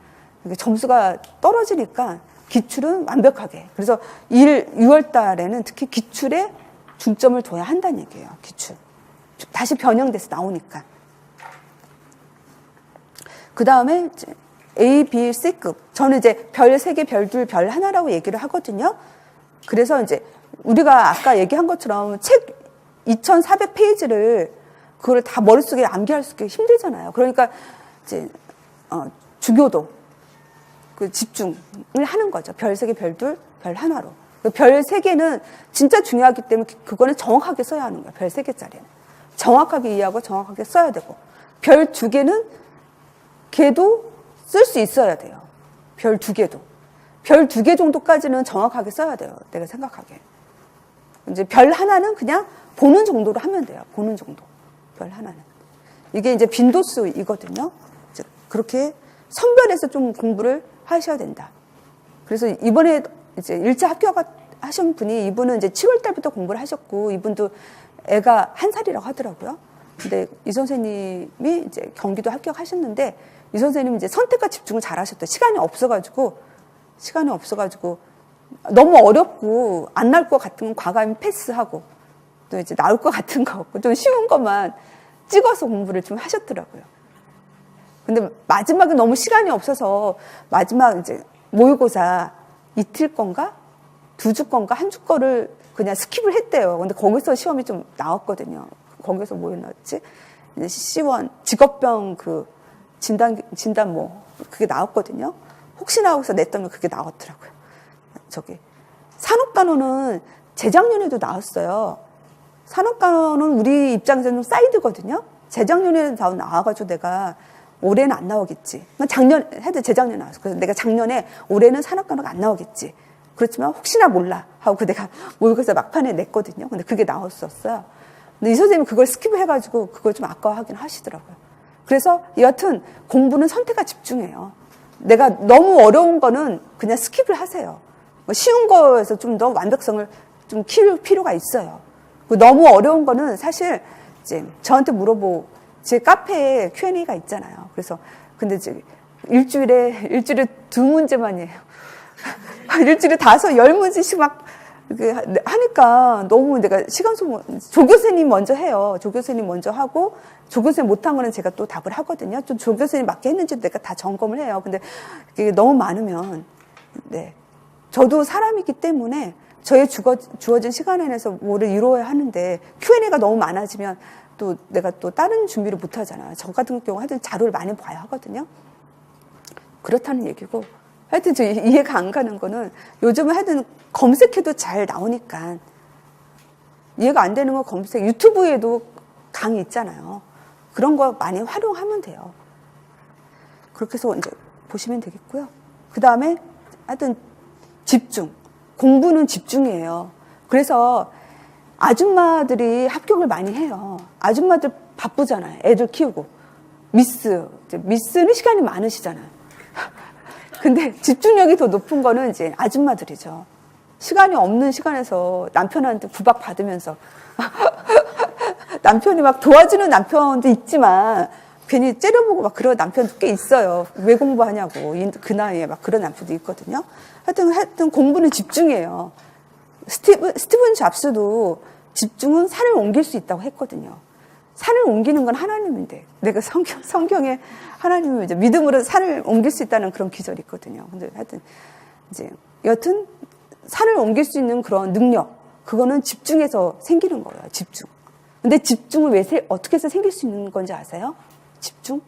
점수가 떨어지니까 기출은 완벽하게. 그래서 6월 달에는 특히 기출에 중점을 둬야 한다는 얘기예요. 기출. 다시 변형돼서 나오니까. 그 다음에 A, B, C급. 저는 이제 별 3개, 별 2, 별 1라고 얘기를 하거든요. 그래서 이제 우리가 아까 얘기한 것처럼 책 2,400페이지를 그걸 다 머릿속에 암기할 수 있게 힘들잖아요. 그러니까 이제 중요도 그 집중을 하는 거죠. 별 3개, 별 2, 별 1로. 별 3개는 진짜 중요하기 때문에 그거는 정확하게 써야 하는 거예요. 별 3개짜리는. 정확하게 이해하고 정확하게 써야 되고, 별 2개는 걔도 쓸 수 있어야 돼요. 별 2개도. 별 2개 정도까지는 정확하게 써야 돼요. 내가 생각하기에. 이제 별 하나는 그냥 보는 정도로 하면 돼요. 보는 정도. 별 하나는. 이게 이제 빈도수이거든요. 이제 그렇게 선별해서 좀 공부를 하셔야 된다. 그래서 이번에 이제 1차 합격하신 분이, 이분은 이제 7월 달부터 공부를 하셨고, 이분도 애가 1살이라고 하더라고요. 근데 이 선생님이 이제 경기도 합격하셨는데, 이 선생님은 이제 선택과 집중을 잘 하셨대요. 시간이 없어가지고 너무 어렵고 안 나올 것 같은 건 과감히 패스하고, 또 이제 나올 것 같은 거 없고 좀 쉬운 것만 찍어서 공부를 좀 하셨더라고요. 근데 마지막에 너무 시간이 없어서 마지막 이제 모의고사 이틀 건가 2주 건가 1주 거를 그냥 스킵을 했대요. 근데 거기서 시험이 좀 나왔거든요. 거기서 뭐였지? C1 직업병 그 진단 그게 나왔거든요. 혹시나 하고서 냈더니 그게 나왔더라고요. 산업간호는 재작년에도 나왔어요. 산업간호는 우리 입장에서는 사이드거든요. 재작년에도 나와가지고 내가 올해는 안 나오겠지. 재작년에 나왔어. 그래서 내가 작년에 올해는 산업간호가 안 나오겠지. 그렇지만 혹시나 몰라 하고 내가 모의고사 막판에 냈거든요. 근데 그게 나왔었어요. 근데 이 선생님이 그걸 스킵을 해가지고 그걸 좀 아까워하긴 하시더라고요. 그래서 여하튼 공부는 선택과 집중이에요. 내가 너무 어려운 거는 그냥 스킵을 하세요. 쉬운 거에서 좀 더 완벽성을 좀 키울 필요가 있어요. 너무 어려운 거는 사실 이제 저한테 제 카페에 Q&A가 있잖아요. 그래서 근데 이제 일주일에 2문제만이에요. 일주일에 5, 10문제씩 막 하니까 너무 내가 시간 소모. 조교수님 먼저 해요. 조교수님 먼저 하고, 조교수님 못한 거는 제가 또 답을 하거든요. 좀 조교수님 맞게 했는지도 내가 다 점검을 해요. 근데 이게 너무 많으면, 네. 저도 사람이기 때문에 저의 주어진 시간 안에서 뭐를 이루어야 하는데, Q&A가 너무 많아지면 또 내가 또 다른 준비를 못 하잖아요. 저 같은 경우 하여튼 자료를 많이 봐야 하거든요. 그렇다는 얘기고, 하여튼 저 이해가 안 가는 거는 요즘은 하여튼 검색해도 잘 나오니까, 이해가 안 되는 거 유튜브에도 강의 있잖아요. 그런 거 많이 활용하면 돼요. 그렇게 해서 이제 보시면 되겠고요. 그 다음에 하여튼 집중. 공부는 집중이에요. 그래서 아줌마들이 합격을 많이 해요. 아줌마들 바쁘잖아요. 애들 키우고. 미스는 시간이 많으시잖아요. 근데 집중력이 더 높은 거는 이제 아줌마들이죠. 시간이 없는 시간에서 남편한테 구박 받으면서 남편이 막 도와주는 남편도 있지만 괜히 째려보고 막 그런 남편도 꽤 있어요. 왜 공부하냐고. 그 나이에 막 그런 남편도 있거든요. 하여튼 공부는 집중이에요. 스티븐 잡스도 집중은 산을 옮길 수 있다고 했거든요. 산을 옮기는 건 하나님인데, 내가 성경에 하나님이 이제 믿음으로 산을 옮길 수 있다는 그런 기절이 있거든요. 근데 하여튼 여튼 산을 옮길 수 있는 그런 능력, 그거는 집중해서 생기는 거예요. 집중. 근데 집중을 어떻게 해서 생길 수 있는 건지 아세요? 집중?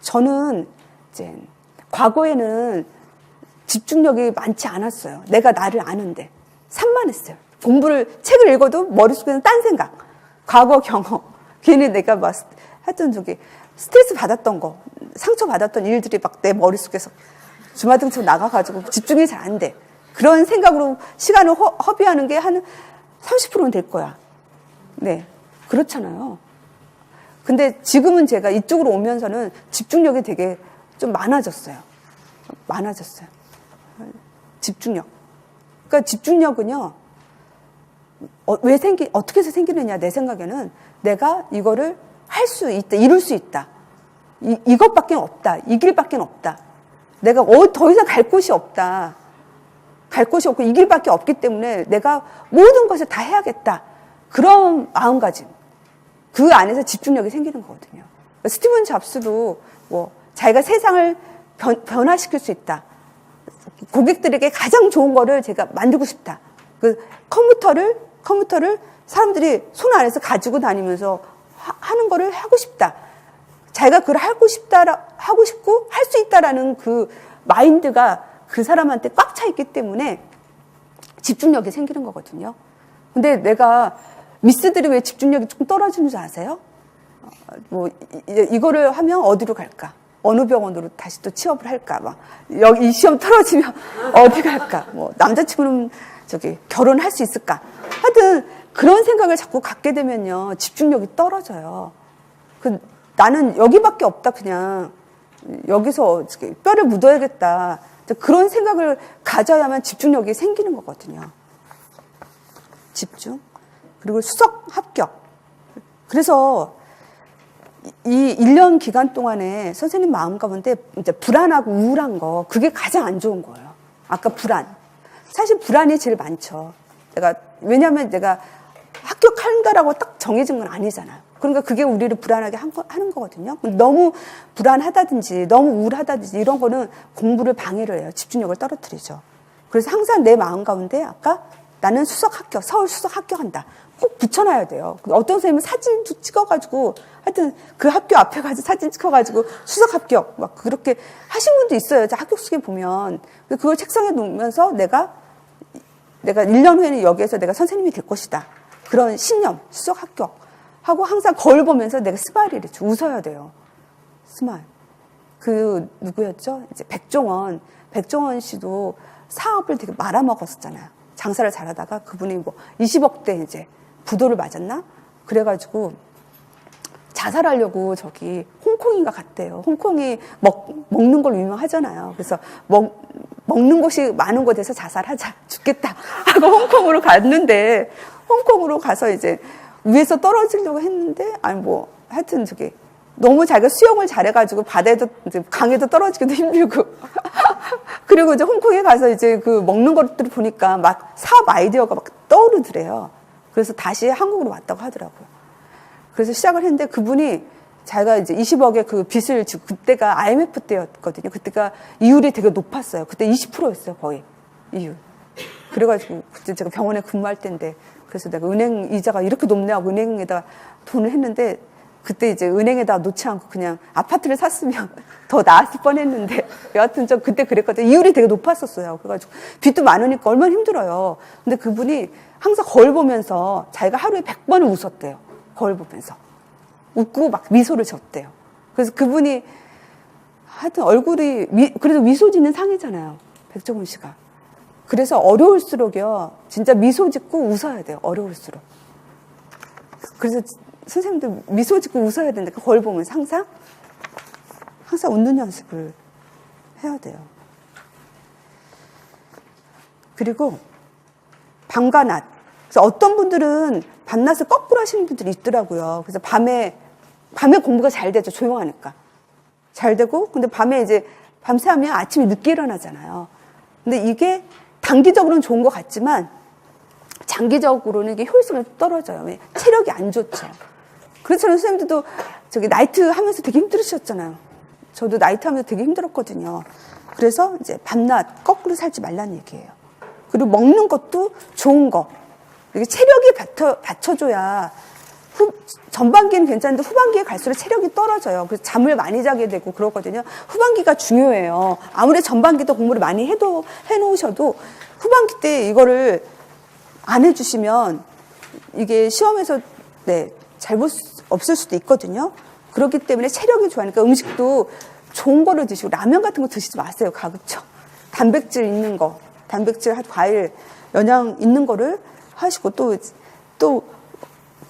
저는 이제 과거에는 집중력이 많지 않았어요. 내가 나를 아는데 산만했어요. 책을 읽어도 머릿속에는 딴 생각, 과거 경험, 괜히 내가 막 하여튼 스트레스 받았던 거, 상처 받았던 일들이 막 내 머릿속에서 주마등처럼 나가가지고 집중이 잘 안 돼. 그런 생각으로 시간을 허비하는 게 한 30%는 될 거야. 네, 그렇잖아요. 근데 지금은 제가 이쪽으로 오면서는 집중력이 되게 좀 많아졌어요. 집중력. 그러니까 집중력은요, 어떻게 해서 생기느냐, 내 생각에는 내가 이거를 할 수 있다, 이룰 수 있다. 이것밖에 없다. 이 길밖에 없다. 내가 더 이상 갈 곳이 없다. 갈 곳이 없고 이 길밖에 없기 때문에 내가 모든 것을 다 해야겠다. 그런 마음가짐. 그 안에서 집중력이 생기는 거거든요. 스티븐 잡스도 자기가 세상을 변화시킬 수 있다. 고객들에게 가장 좋은 거를 제가 만들고 싶다. 그 컴퓨터를 사람들이 손 안에서 가지고 다니면서 하는 거를 하고 싶다. 자기가 그걸 하고 싶고 할 수 있다라는 그 마인드가 그 사람한테 꽉 차 있기 때문에 집중력이 생기는 거거든요. 근데 내가 미스들이 왜 집중력이 조금 떨어지는 줄 아세요? 뭐 이거를 하면 어디로 갈까? 어느 병원으로 다시 또 취업을 할까? 막 여기 이 시험 떨어지면 어디 갈까? 뭐 남자친구는 저기 결혼할 수 있을까? 하여튼 그런 생각을 자꾸 갖게 되면요 집중력이 떨어져요. 나는 여기밖에 없다 그냥 여기서 뼈를 묻어야겠다. 그런 생각을 가져야만 집중력이 생기는 거거든요. 집중. 그리고 수석 합격. 그래서 이 1년 기간 동안에 선생님 마음 가운데 이제 불안하고 우울한 거, 그게 가장 안 좋은 거예요. 아까 불안. 사실 불안이 제일 많죠. 왜냐면 내가 합격한다라고 딱 정해진 건 아니잖아요. 그러니까 그게 우리를 불안하게 하는 거거든요. 너무 불안하다든지, 너무 우울하다든지 이런 거는 공부를 방해를 해요. 집중력을 떨어뜨리죠. 그래서 항상 내 마음 가운데 아까 나는 수석 합격, 서울 수석 합격한다. 꼭 붙여놔야 돼요. 어떤 선생님은 사진도 찍어가지고 하여튼 그 학교 앞에 가서 사진 찍어가지고 수석 합격 막 그렇게 하신 분도 있어요. 합격식에 보면. 그걸 책상에 놓으면서 내가 1년 후에는 여기에서 내가 선생님이 될 것이다. 그런 신념, 수석 합격 하고 항상 거울 보면서 내가 스마일을 해줘. 웃어야 돼요. 스마일. 누구였죠? 이제 백종원 씨도 사업을 되게 말아먹었었잖아요. 장사를 잘하다가 그분이 뭐 20억대 이제 부도를 맞았나? 그래가지고 자살하려고 홍콩인가 갔대요. 홍콩이 먹는 걸로 유명하잖아요. 그래서 먹는 곳이 많은 곳에서 자살하자. 죽겠다. 하고 홍콩으로 갔는데, 홍콩으로 가서 이제 위에서 떨어지려고 했는데, 하여튼 너무 자기가 수영을 잘해가지고 바다에도, 이제 강에도 떨어지기도 힘들고. 그리고 이제 홍콩에 가서 이제 먹는 것들을 보니까 막 사업 아이디어가 막 떠오르더래요. 그래서 다시 한국으로 왔다고 하더라고요. 그래서 시작을 했는데 그분이 자기가 이제 20억의 그 빚을 지고 그때가 IMF 때였거든요. 그때가 이율이 되게 높았어요. 그때 20%였어요, 거의. 이율. 그래가지고 그때 제가 병원에 근무할 때인데 그래서 내가 은행 이자가 이렇게 높네 하고 은행에다 돈을 했는데 그때 이제 은행에다 놓지 않고 그냥 아파트를 샀으면 더 나았을 뻔했는데 여하튼 좀 그때 그랬거든요. 이율이 되게 높았었어요. 그래가지고 빚도 많으니까 얼마나 힘들어요. 근데 그분이 항상 거울 보면서 자기가 하루에 100번을 웃었대요. 거울 보면서. 웃고 막 미소를 졌대요. 그래서 그분이 하여튼 얼굴이 그래도 미소 짓는 상이잖아요. 백종원 씨가. 그래서 어려울수록요. 진짜 미소 짓고 웃어야 돼요. 어려울수록. 그래서 선생님도 미소 짓고 웃어야 되는데 거울 보면서 항상 웃는 연습을 해야 돼요. 그리고 밤과 낮. 그래서 어떤 분들은 밤낮을 거꾸로 하시는 분들이 있더라고요. 그래서 밤에 공부가 잘 되죠. 조용하니까. 잘 되고, 근데 밤에 이제 밤새 하면 아침에 늦게 일어나잖아요. 근데 이게 단기적으로는 좋은 것 같지만 장기적으로는 이게 효율성이 떨어져요. 체력이 안 좋죠. 그래서 저는 선생님들도 나이트 하면서 되게 힘들으셨잖아요. 저도 나이트 하면서 되게 힘들었거든요. 그래서 이제 밤낮 거꾸로 살지 말라는 얘기예요. 그리고 먹는 것도 좋은 거. 이게 체력이 받쳐줘야 전반기는 괜찮은데 후반기에 갈수록 체력이 떨어져요. 그래서 잠을 많이 자게 되고 그러거든요. 후반기가 중요해요. 아무리 전반기도 공부를 많이 해놓으셔도 후반기 때 이거를 안 해주시면 이게 시험에서 잘못 없을 수도 있거든요. 그렇기 때문에 체력이 좋아하니까 음식도 좋은 거를 드시고 라면 같은 거 드시지 마세요. 가급적. 단백질 있는 거, 단백질, 과일, 영양 있는 거를 하시고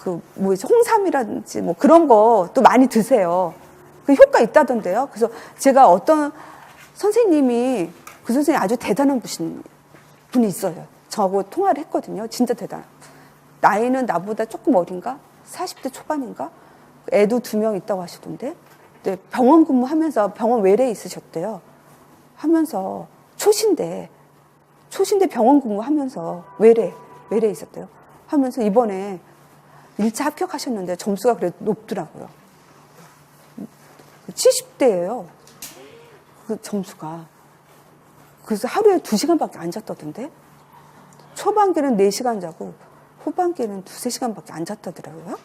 홍삼이라든지 그런 거 또 많이 드세요. 그 효과 있다던데요. 그래서 제가 어떤 선생님이 그 선생님이 아주 대단한 분이 있어요. 저하고 통화를 했거든요. 진짜 대단한. 나이는 나보다 조금 어린가? 40대 초반인가? 애도 2명 있다고 하시던데. 네, 병원 근무하면서 병원 외래에 있으셨대요. 하면서 초신대 병원 근무하면서 외래에 있었대요. 하면서 이번에 1차 합격하셨는데 점수가 그래도 높더라고요. 70대예요. 그 점수가. 그래서 하루에 2시간밖에 안 잤다던데. 초반기는 4시간 자고 후반기에는 2-3시간밖에 안 잤다더라고요.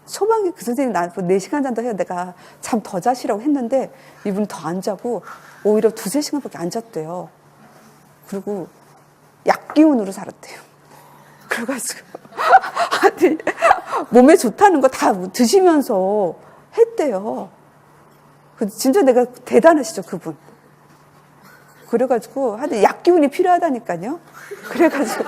초반기 그 선생님이 나한테 4시간 잔다 해서 내가 잠 더 자시라고 했는데 이분은 더 안 자고 오히려 2-3시간밖에 안 잤대요. 그리고 약기운으로 살았대요. 그래가지고 아니, 몸에 좋다는 거 다 드시면서 했대요. 진짜 내가 대단하시죠, 그분. 그래가지고, 하여튼 약 기운이 필요하다니까요. 그래가지고,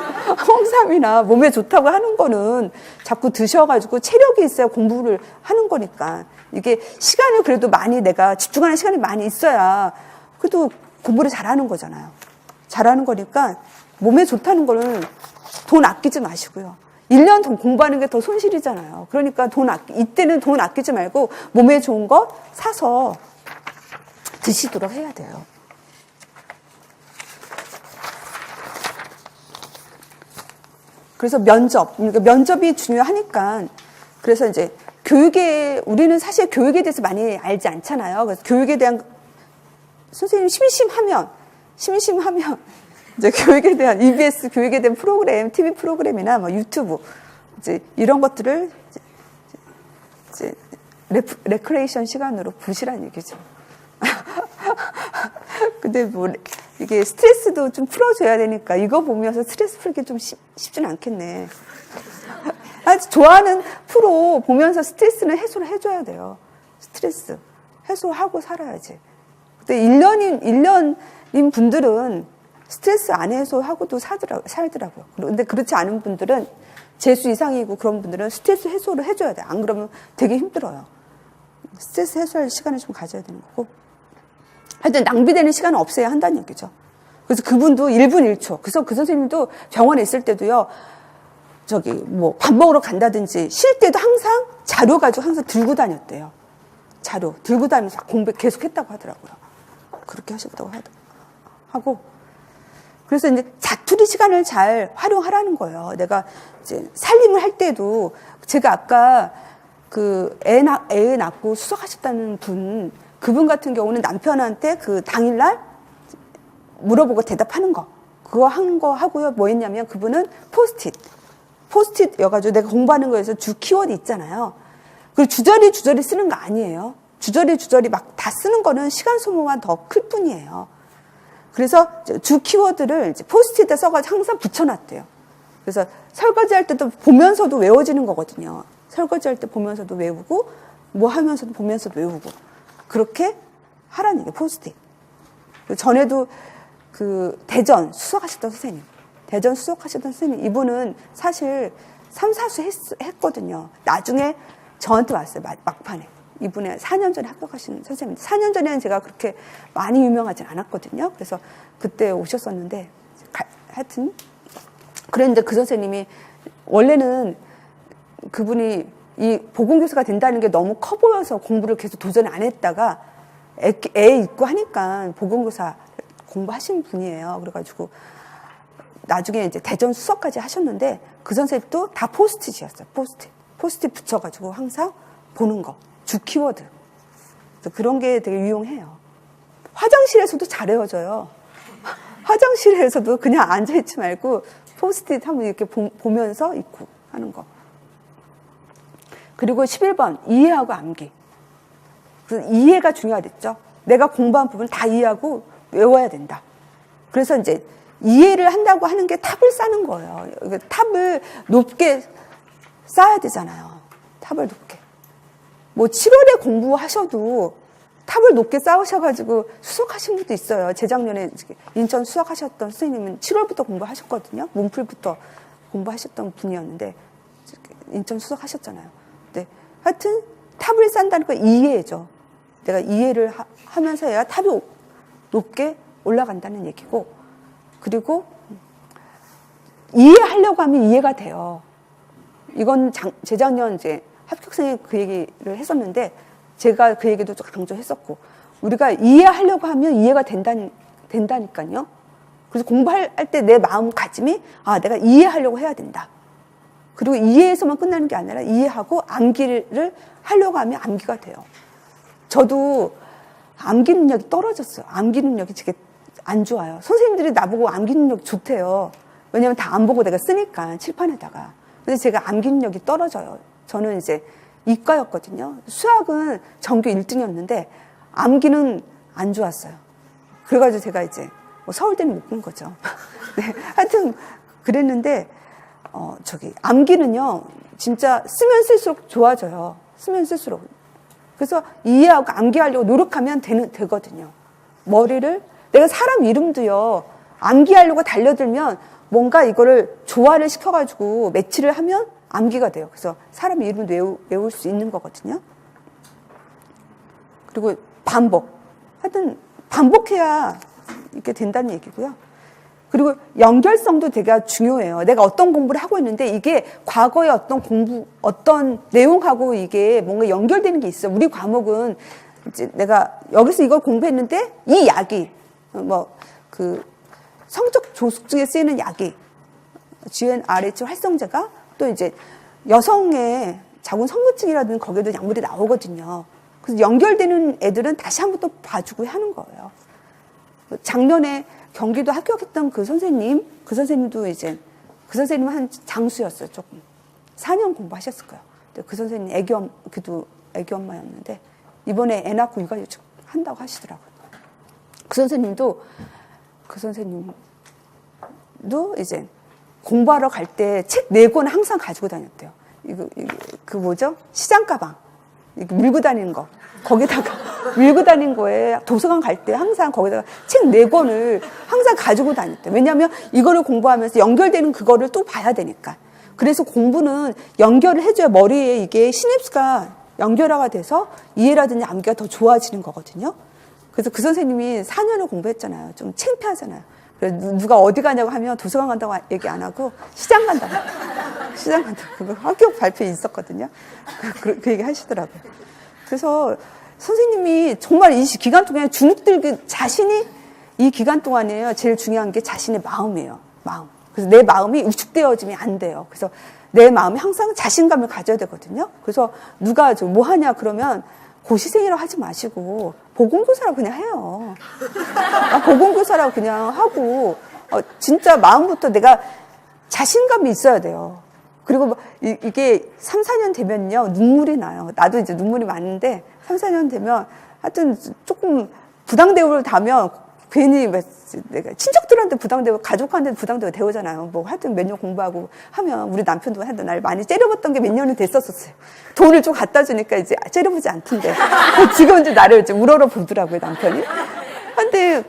홍삼이나 몸에 좋다고 하는 거는 자꾸 드셔가지고 체력이 있어야 공부를 하는 거니까. 이게 시간을 그래도 많이 내가 집중하는 시간이 많이 있어야 그래도 공부를 잘하는 거잖아요. 잘하는 거니까 몸에 좋다는 거는 돈 아끼지 마시고요. 1년 더 공부하는 게 더 손실이잖아요. 그러니까 이때는 돈 아끼지 말고 몸에 좋은 거 사서 드시도록 해야 돼요. 그래서 그러니까 면접이 중요하니까, 그래서 이제 우리는 사실 교육에 대해서 많이 알지 않잖아요. 그래서 교육에 대한, 선생님 심심하면, 이제 교육에 대한, EBS 교육에 대한 프로그램, TV 프로그램이나 뭐 유튜브, 이제 이런 것들을 이제 레크레이션 시간으로 보시라는 얘기죠. 근데 뭐, 이게 스트레스도 좀 풀어줘야 되니까 이거 보면서 스트레스 풀기 좀 쉽진 않겠네. 좋아하는 프로 보면서 스트레스는 해소를 해줘야 돼요. 스트레스. 해소하고 살아야지. 근데 1년인 분들은 스트레스 안 해소하고도 살더라고요. 근데 그렇지 않은 분들은 재수 이상이고 그런 분들은 스트레스 해소를 해줘야 돼요. 안 그러면 되게 힘들어요. 스트레스 해소할 시간을 좀 가져야 되는 거고. 하여튼 낭비되는 시간은 없애야 한다는 얘기죠. 그래서 그분도 1분 1초. 그래서 그 선생님도 병원에 있을 때도요, 뭐 밥 먹으러 간다든지 쉴 때도 항상 자료 가지고 항상 들고 다녔대요. 자료 들고 다니면서 공부 계속 했다고 하더라고요. 그렇게 하셨다고 하고. 그래서 이제 자투리 시간을 잘 활용하라는 거예요. 내가 이제 살림을 할 때도, 제가 아까 애 낳고 수석하셨다는 그분 같은 경우는 남편한테 당일날 물어보고 대답하는 거, 그거 한 거 하고요. 뭐 했냐면 그분은 포스트잇여가지고 내가 공부하는 거에서 주 키워드 있잖아요. 그리고 주저리 쓰는 거 아니에요. 주저리 막 다 쓰는 거는 시간 소모가 더 클 뿐이에요. 그래서 주 키워드를 이제 포스트잇에 써가지고 항상 붙여놨대요. 그래서 설거지할 때도 보면서도 외워지는 거거든요. 설거지할 때 보면서도 외우고, 뭐 하면서도 보면서도 외우고. 그렇게 하라는 얘기예요, 포스트잇. 전에도 대전 수석하셨던 선생님, 이분은 사실 3, 4수 했거든요. 나중에 저한테 왔어요, 막판에. 이분의 4년 전에 합격하신 선생님. 4년 전에는 제가 그렇게 많이 유명하진 않았거든요. 그래서 그때 오셨었는데, 하여튼. 그랬는데 그 선생님이, 원래는 그분이 이 보건교사가 된다는 게 너무 커 보여서 공부를 계속 도전 안 했다가 애 있고 하니까 보건교사 공부하신 분이에요. 그래가지고 나중에 이제 대전 수석까지 하셨는데 그 선생님도 다 포스트잇이었어요. 포스트잇 붙여가지고 항상 보는 거. 주 키워드. 그런 게 되게 유용해요. 화장실에서도 잘 외워져요. 화장실에서도 그냥 앉아있지 말고 포스트잇 한번 이렇게 보면서 있고 하는 거. 그리고 11번, 이해하고 암기. 그래서 이해가 중요하겠죠. 내가 공부한 부분 다 이해하고 외워야 된다. 그래서 이제 이해를 한다고 하는 게 탑을 쌓는 거예요. 탑을 높게 쌓아야 되잖아요. 탑을 높게. 뭐 7월에 공부하셔도 탑을 높게 쌓으셔가지고 수석하신 분도 있어요. 재작년에 인천 수석하셨던 선생님은 7월부터 공부하셨거든요. 문풀부터 공부하셨던 분이었는데 인천 수석하셨잖아요. 네. 하여튼 탑을 쌓는다는 건 이해죠. 내가 이해를 하면서 해야 탑이 높게 올라간다는 얘기고, 그리고 이해하려고 하면 이해가 돼요. 이건 재작년 이제 합격생이 그 얘기를 했었는데 제가 그 얘기도 좀 강조했었고, 우리가 이해하려고 하면 이해가 된다니까요. 그래서 공부할 때 내 마음가짐이 내가 이해하려고 해야 된다. 그리고 이해에서만 끝나는 게 아니라 이해하고 암기를 하려고 하면 암기가 돼요. 저도 암기 능력이 떨어졌어요. 암기 능력이 되게 안 좋아요. 선생님들이 나보고 암기 능력이 좋대요. 왜냐면 다 안 보고 내가 쓰니까 칠판에다가. 근데 제가 암기 능력이 떨어져요. 저는 이제 이과였거든요. 수학은 전교 1등이었는데 암기는 안 좋았어요. 그래가지고 제가 이제 서울대는 못 본 거죠. 네, 하여튼 그랬는데 암기는요, 진짜 쓰면 쓸수록 좋아져요. 쓰면 쓸수록. 그래서 이해하고 암기하려고 노력하면 되거든요. 머리를, 내가 사람 이름도요, 암기하려고 달려들면 뭔가 이거를 조화를 시켜가지고 매치를 하면 암기가 돼요. 그래서 사람 이름도 외울 수 있는 거거든요. 그리고 하여튼 반복해야 이렇게 된다는 얘기고요. 그리고 연결성도 되게 중요해요. 내가 어떤 공부를 하고 있는데 이게 과거의 어떤 내용하고 이게 뭔가 연결되는 게 있어요. 우리 과목은 이제 내가 여기서 이걸 공부했는데 이 약이 성적 조숙 중에 쓰이는 약이 GnRH 활성제가 또 이제 여성의 자궁 성부증이라든지 거기에도 약물이 나오거든요. 그래서 연결되는 애들은 다시 한번 또 봐주고 하는 거예요. 작년에 경기도 합격했던 그 선생님도 이제 그 선생님은 한 장수였어요. 조금 4년 공부하셨을 거예요. 근데 그 선생님 애기 엄마였는데 이번에 애 낳고 육아휴직 한다고 하시더라고요. 그 선생님도 이제 공부하러 갈 때 책 4권 항상 가지고 다녔대요. 시장 가방. 밀고 다니는 거. 거기다가 밀고 다니는 거에 도서관 갈 때 항상 거기다가 책 4권을 항상 가지고 다녔대요. 왜냐하면 이거를 공부하면서 연결되는 그거를 또 봐야 되니까. 그래서 공부는 연결을 해줘야 머리에 이게 시냅스가 연결화가 돼서 이해라든지 암기가 더 좋아지는 거거든요. 그래서 그 선생님이 4년을 공부했잖아요. 좀 창피하잖아요. 그래서 누가 어디 가냐고 하면 도서관 간다고 얘기 안 하고 시장 간다고. 그거 합격 발표에 있었거든요. 그 얘기 하시더라고요. 그래서 선생님이 정말 이 기간 동안에 주눅들기 자신이 이 기간 동안에요. 제일 중요한 게 자신의 마음이에요. 마음. 그래서 내 마음이 위축되어지면 안 돼요. 그래서 내 마음이 항상 자신감을 가져야 되거든요. 그래서 누가 뭐 하냐 그러면 고시생이라고 하지 마시고 보건교사라고 그냥 해요. 보건교사라고 그냥 하고 진짜 마음부터 내가 자신감이 있어야 돼요. 그리고 이게 3, 4년 되면요 눈물이 나요. 나도 이제 눈물이 많은데 3, 4년 되면 하여튼 조금 부당대우를 다면 괜히 내가 친척들한테 부당대우, 가족한테 부당대우 대우잖아요. 뭐 하여튼 몇 년 공부하고 하면 우리 남편도 하여튼 날 많이 째려봤던 게 몇 년이 됐었어요. 돈을 좀 갖다 주니까 이제 째려보지 않던데 지금 이제 나를 이제 우러러 보더라고요 남편이. 근데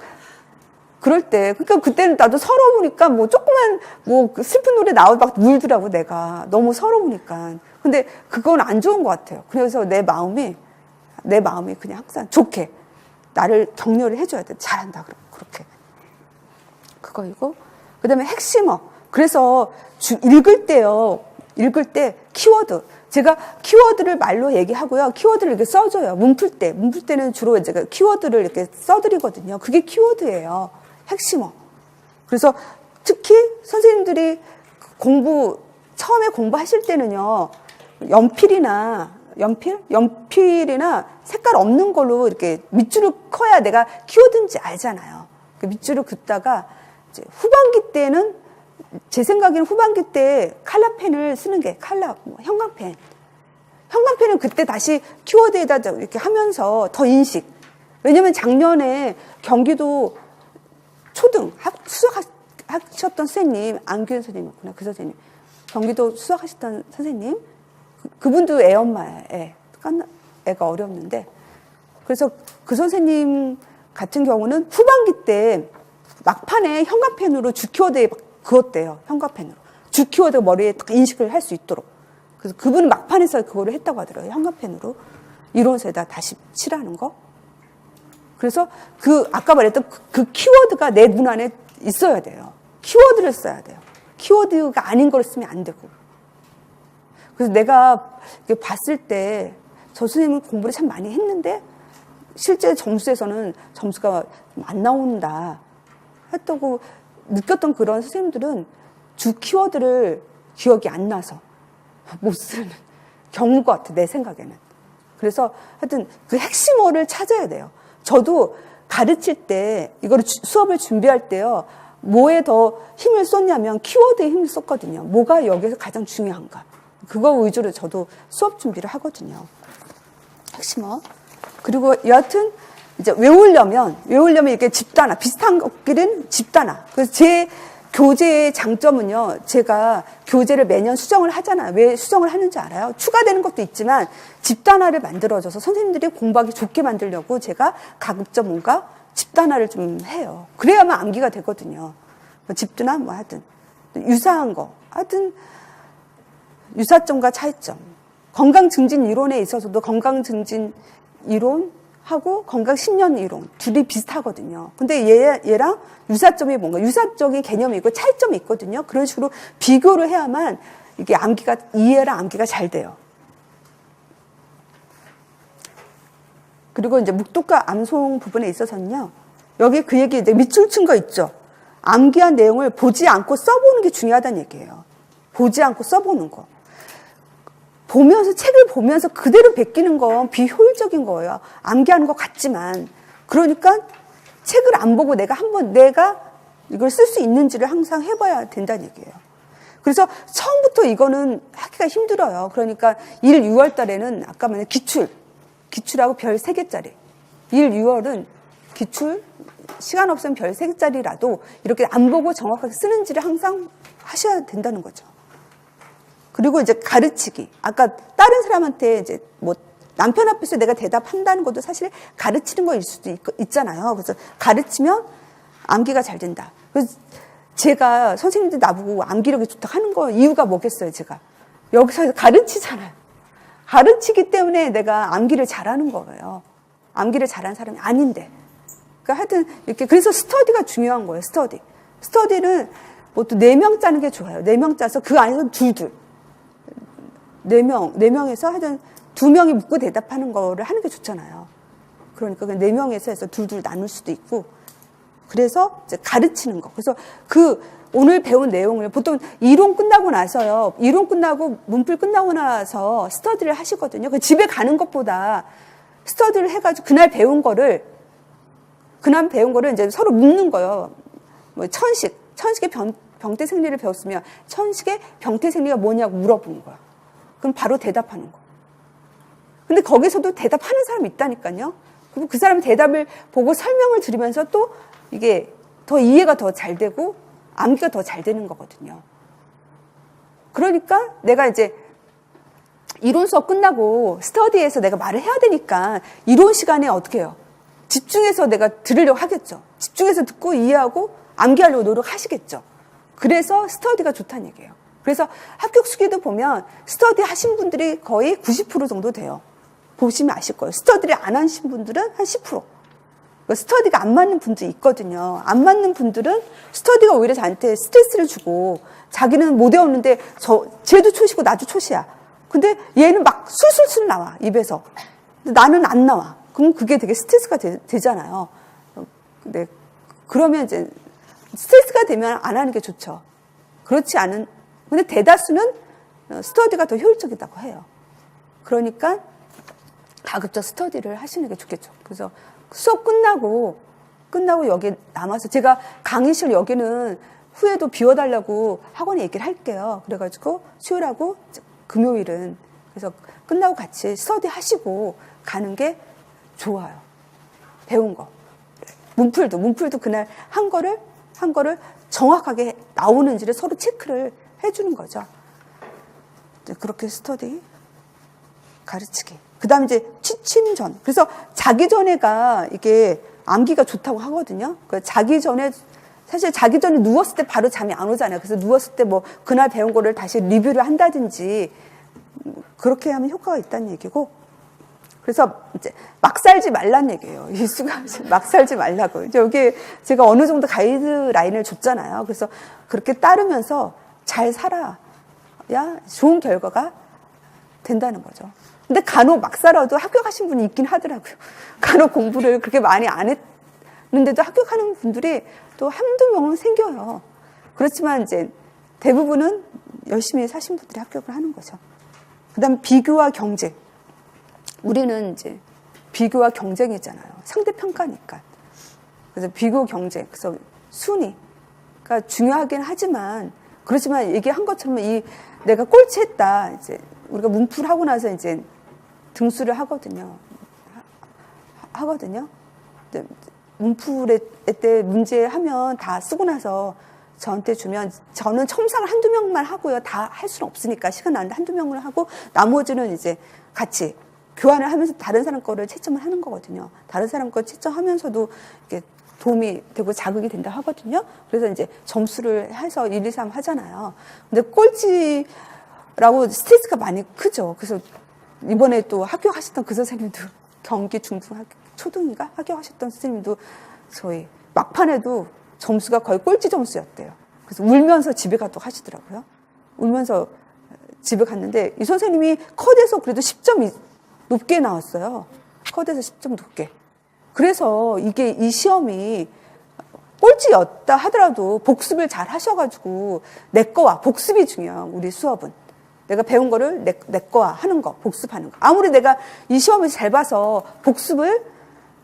그럴 때, 그러니까 그때는 나도 서러우니까 뭐 조그만 슬픈 노래 나오고 막 울더라고 내가 너무 서러우니까. 근데 그건 안 좋은 것 같아요. 그래서 내 마음이 그냥 항상 좋게. 나를 격려를 해줘야 돼. 잘한다. 그렇게. 그거이고. 그 다음에 핵심어. 그래서 읽을 때 키워드. 제가 키워드를 말로 얘기하고요. 키워드를 이렇게 써줘요. 문풀 때는 주로 제가 키워드를 이렇게 써드리거든요. 그게 키워드예요. 핵심어. 그래서 특히 선생님들이 처음에 공부하실 때는요. 연필이나 색깔 없는 걸로 이렇게 밑줄을 커야 내가 키워드인지 알잖아요. 밑줄을 긋다가 이제 후반기 때는 제 생각에는 후반기 때 칼라펜을 쓰는 게 형광펜. 형광펜은 그때 다시 키워드에다 이렇게 하면서 더 인식. 왜냐면 작년에 경기도 초등 수석하셨던 선생님, 안규현 선생님이었구나. 그 선생님. 경기도 수석하셨던 선생님. 그분도 애 엄마예요. 애가 어렸는데. 그래서 그 선생님 같은 경우는 후반기 때 막판에 형광펜으로 주키워드에 그었대요. 형광펜으로. 주키워드 머리에 딱 인식을 할 수 있도록. 그래서 그분은 막판에서 그거를 했다고 하더라고요. 형광펜으로. 이론서에다 다시 칠하는 거. 그래서 아까 말했던 그 키워드가 내 눈 안에 있어야 돼요. 키워드를 써야 돼요. 키워드가 아닌 걸 쓰면 안 되고. 그래서 내가 봤을 때 저 선생님은 공부를 참 많이 했는데 실제 점수에서는 점수가 안 나온다 했다고 느꼈던 그런 선생님들은 주 키워드를 기억이 안 나서 못 쓰는 경우인 것 같아, 내 생각에는. 그래서 하여튼 그 핵심어를 찾아야 돼요. 저도 가르칠 때 이거를 수업을 준비할 때요. 뭐에 더 힘을 쏟냐면 키워드에 힘을 쏟거든요. 뭐가 여기서 가장 중요한가. 그거 위주로 저도 수업 준비를 하거든요. 핵심어. 그리고 여하튼 이제 외우려면 이렇게 집단화, 비슷한 것끼리는 집단화. 그래서 제 교재의 장점은요, 제가 교재를 매년 수정을 하잖아요. 왜 수정을 하는지 알아요? 추가되는 것도 있지만 집단화를 만들어줘서 선생님들이 공부하기 좋게 만들려고 제가 가급적 뭔가 집단화를 좀 해요. 그래야만 암기가 되거든요. 뭐 집두나 뭐 하여튼 유사한 거, 하여튼 유사점과 차이점. 건강 증진 이론에 있어서도 건강 증진 이론하고 건강 10년 이론 둘이 비슷하거든요. 근데 얘랑 유사점이 뭔가 유사적인 개념이 있고 차이점이 있거든요. 그런 식으로 비교를 해야만 이게 암기가 이해랑 암기가 잘 돼요. 그리고 이제 묵독과 암송 부분에 있어서는요. 여기 그 얘기 이제 밑줄 친 거 있죠. 암기한 내용을 보지 않고 써보는 게 중요하다는 얘기예요. 보지 않고 써보는 거. 보면서 책을 보면서 그대로 베끼는 건 비효율적인 거예요. 암기하는 것 같지만. 그러니까 책을 안 보고 내가 이걸 쓸 수 있는지를 항상 해봐야 된다는 얘기예요. 그래서 처음부터 이거는 하기가 힘들어요. 그러니까 1, 6월 달에는 아까 말한 기출하고 별 3개짜리. 1, 6월은 기출, 시간 없으면 별 3개짜리라도 이렇게 안 보고 정확하게 쓰는지를 항상 하셔야 된다는 거죠. 그리고 이제 가르치기. 아까 다른 사람한테 이제 뭐 남편 앞에서 내가 대답한다는 것도 사실 가르치는 거일 수도 있잖아요. 그래서 가르치면 암기가 잘 된다. 그래서 제가 선생님들 나보고 암기력이 좋다 하는 거 이유가 뭐겠어요, 제가. 여기서 가르치잖아요. 가르치기 때문에 내가 암기를 잘하는 거예요. 암기를 잘하는 사람이 아닌데. 그러니까 하여튼 이렇게 그래서 스터디가 중요한 거예요. 스터디는 뭐 또 4명 짜는 게 좋아요. 4명 짜서 그 안에서 둘. 4명에서 하여튼 2명이 묻고 대답하는 거를 하는 게 좋잖아요. 그러니까 4명에서 해서 둘 나눌 수도 있고. 그래서 이제 가르치는 거. 그래서 오늘 배운 내용을 보통 이론 끝나고 나서요. 이론 끝나고 문풀 끝나고 나서 스터디를 하시거든요. 그 집에 가는 것보다 스터디를 해가지고 그날 배운 거를 이제 서로 묻는 거예요. 뭐 천식의 병태생리를 배웠으면 천식의 병태생리가 뭐냐고 물어보는 거야. 그럼 바로 대답하는 거. 근데 거기서도 대답하는 사람이 있다니까요. 그럼 그 사람의 대답을 보고 설명을 들으면서 또 이게 더 이해가 더 잘 되고 암기가 더 잘 되는 거거든요. 그러니까 내가 이제 이론 수업 끝나고 스터디에서 내가 말을 해야 되니까 이론 시간에 어떻게 해요? 집중해서 내가 들으려고 하겠죠. 집중해서 듣고 이해하고 암기하려고 노력하시겠죠. 그래서 스터디가 좋다는 얘기예요. 그래서 합격 수기도 보면 스터디 하신 분들이 거의 90% 정도 돼요. 보시면 아실 거예요. 스터디를 안 하신 분들은 한 10%. 스터디가 안 맞는 분도 있거든요. 안 맞는 분들은 스터디가 오히려 저한테 스트레스를 주고 자기는 못 외웠는데 쟤도 초시고 나도 초시야. 근데 얘는 막 술술술 나와 입에서. 근데 나는 안 나와. 그럼 그게 되게 스트레스가 되잖아요. 근데 그러면 이제 스트레스가 되면 안 하는 게 좋죠. 그렇지 않은 근데 대다수는 스터디가 더 효율적이라고 해요. 그러니까 가급적 스터디를 하시는 게 좋겠죠. 그래서 수업 끝나고 여기 남아서 제가 강의실 여기는 후에도 비워달라고 학원에 얘기를 할게요. 그래가지고 수요일하고 금요일은 그래서 끝나고 같이 스터디 하시고 가는 게 좋아요. 배운 거. 문풀도 그날 한 거를 정확하게 나오는지를 서로 체크를 해주는 거죠. 그렇게 스터디 가르치기. 그 다음에 이제 취침 전. 그래서 자기 전에가 이게 암기가 좋다고 하거든요. 사실 자기 전에 누웠을 때 바로 잠이 안 오잖아요. 그래서 누웠을 때 뭐 그날 배운 거를 다시 리뷰를 한다든지 그렇게 하면 효과가 있다는 얘기고. 그래서 이제 막 살지 말란 얘기예요. 막 살지 말라고. 이제 여기 제가 어느 정도 가이드라인을 줬잖아요. 그래서 그렇게 따르면서 잘 살아야 좋은 결과가 된다는 거죠. 근데 간혹 막 살아도 합격하신 분이 있긴 하더라고요. 간혹 공부를 그렇게 많이 안 했는데도 합격하는 분들이 또 한두 명은 생겨요. 그렇지만 이제 대부분은 열심히 사신 분들이 합격을 하는 거죠. 그 다음 비교와 경쟁. 우리는 이제 비교와 경쟁이잖아요. 상대평가니까. 그래서 비교 경쟁. 그래서 순위가 중요하긴 하지만 그렇지만 얘기한 것처럼 내가 꼴찌했다. 이제 우리가 문풀 하고 나서 이제 등수를 하거든요. 문풀에 때 문제 하면 다 쓰고 나서 저한테 주면 저는 첨삭을 한두 명만 하고요. 다 할 수는 없으니까 시간 나는데 한두 명을 하고 나머지는 이제 같이 교환을 하면서 다른 사람 거를 채점을 하는 거거든요. 다른 사람 거 채점하면서도 이렇게 도움이 되고 자극이 된다 하거든요. 그래서 이제 점수를 해서 1, 2, 3 하잖아요. 근데 꼴찌라고 스트레스가 많이 크죠. 그래서 이번에 또 합격하셨던 그 선생님도 경기 중등 초등인가 합격하셨던 선생님도 저희 막판에도 점수가 거의 꼴찌 점수였대요. 그래서 울면서 집에 가도록 하시더라고요. 울면서 집에 갔는데 이 선생님이 컷에서 그래도 10점 높게 나왔어요. 컷에서 10점 높게. 그래서 이게 이 시험이 꼴찌였다 하더라도 복습을 잘 하셔가지고 내 거와 복습이 중요해요. 우리 수업은. 내가 배운 거를 내 거와 하는 거, 복습하는 거. 아무리 내가 이 시험에서 잘 봐서 복습을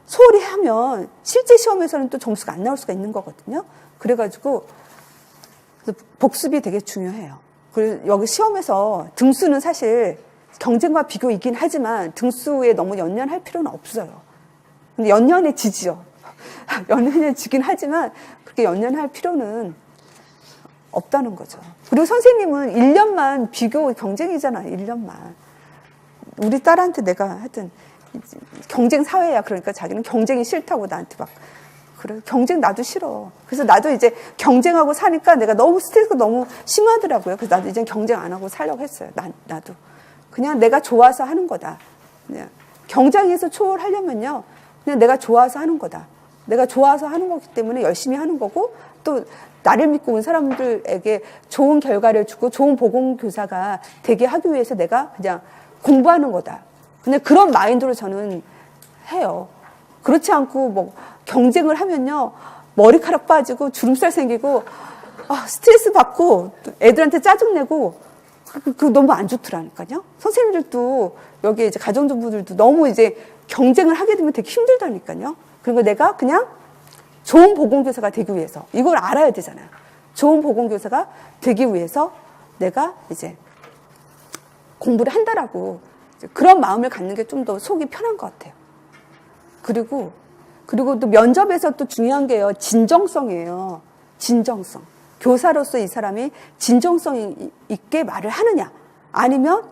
소홀히 하면 실제 시험에서는 또 점수가 안 나올 수가 있는 거거든요. 그래가지고 복습이 되게 중요해요. 그리고 여기 시험에서 등수는 사실 경쟁과 비교이긴 하지만 등수에 너무 연연할 필요는 없어요. 근데 연연해지죠. 연연해지긴 하지만 그렇게 연연할 필요는 없다는 거죠. 그리고 선생님은 1년만 비교 경쟁이잖아요. 1년만. 우리 딸한테 내가 하여튼 경쟁 사회야. 그러니까 자기는 경쟁이 싫다고 나한테 막 그래. 경쟁 나도 싫어. 그래서 나도 이제 경쟁하고 사니까 내가 너무 스트레스가 너무 심하더라고요. 그래서 나도 이제 경쟁 안 하고 살려고 했어요. 나도. 그냥 내가 좋아서 하는 거다. 그냥 경쟁에서 초월하려면요. 그냥 내가 좋아서 하는 거다. 내가 좋아서 하는 거기 때문에 열심히 하는 거고 또 나를 믿고 온 사람들에게 좋은 결과를 주고 좋은 보건교사가 되게 하기 위해서 내가 그냥 공부하는 거다. 그냥 그런 마인드로 저는 해요. 그렇지 않고 뭐 경쟁을 하면요. 머리카락 빠지고 주름살 생기고 스트레스 받고 애들한테 짜증내고 그거 너무 안 좋더라니까요. 선생님들도 여기 이제 가정주부들도 너무 이제 경쟁을 하게 되면 되게 힘들다니까요. 그리고 내가 그냥 좋은 보건교사가 되기 위해서 이걸 알아야 되잖아요. 좋은 보건교사가 되기 위해서 내가 이제 공부를 한다라고 그런 마음을 갖는 게 좀 더 속이 편한 것 같아요. 그리고 또 면접에서 또 중요한 게요. 진정성이에요. 진정성. 교사로서 이 사람이 진정성 있게 말을 하느냐 아니면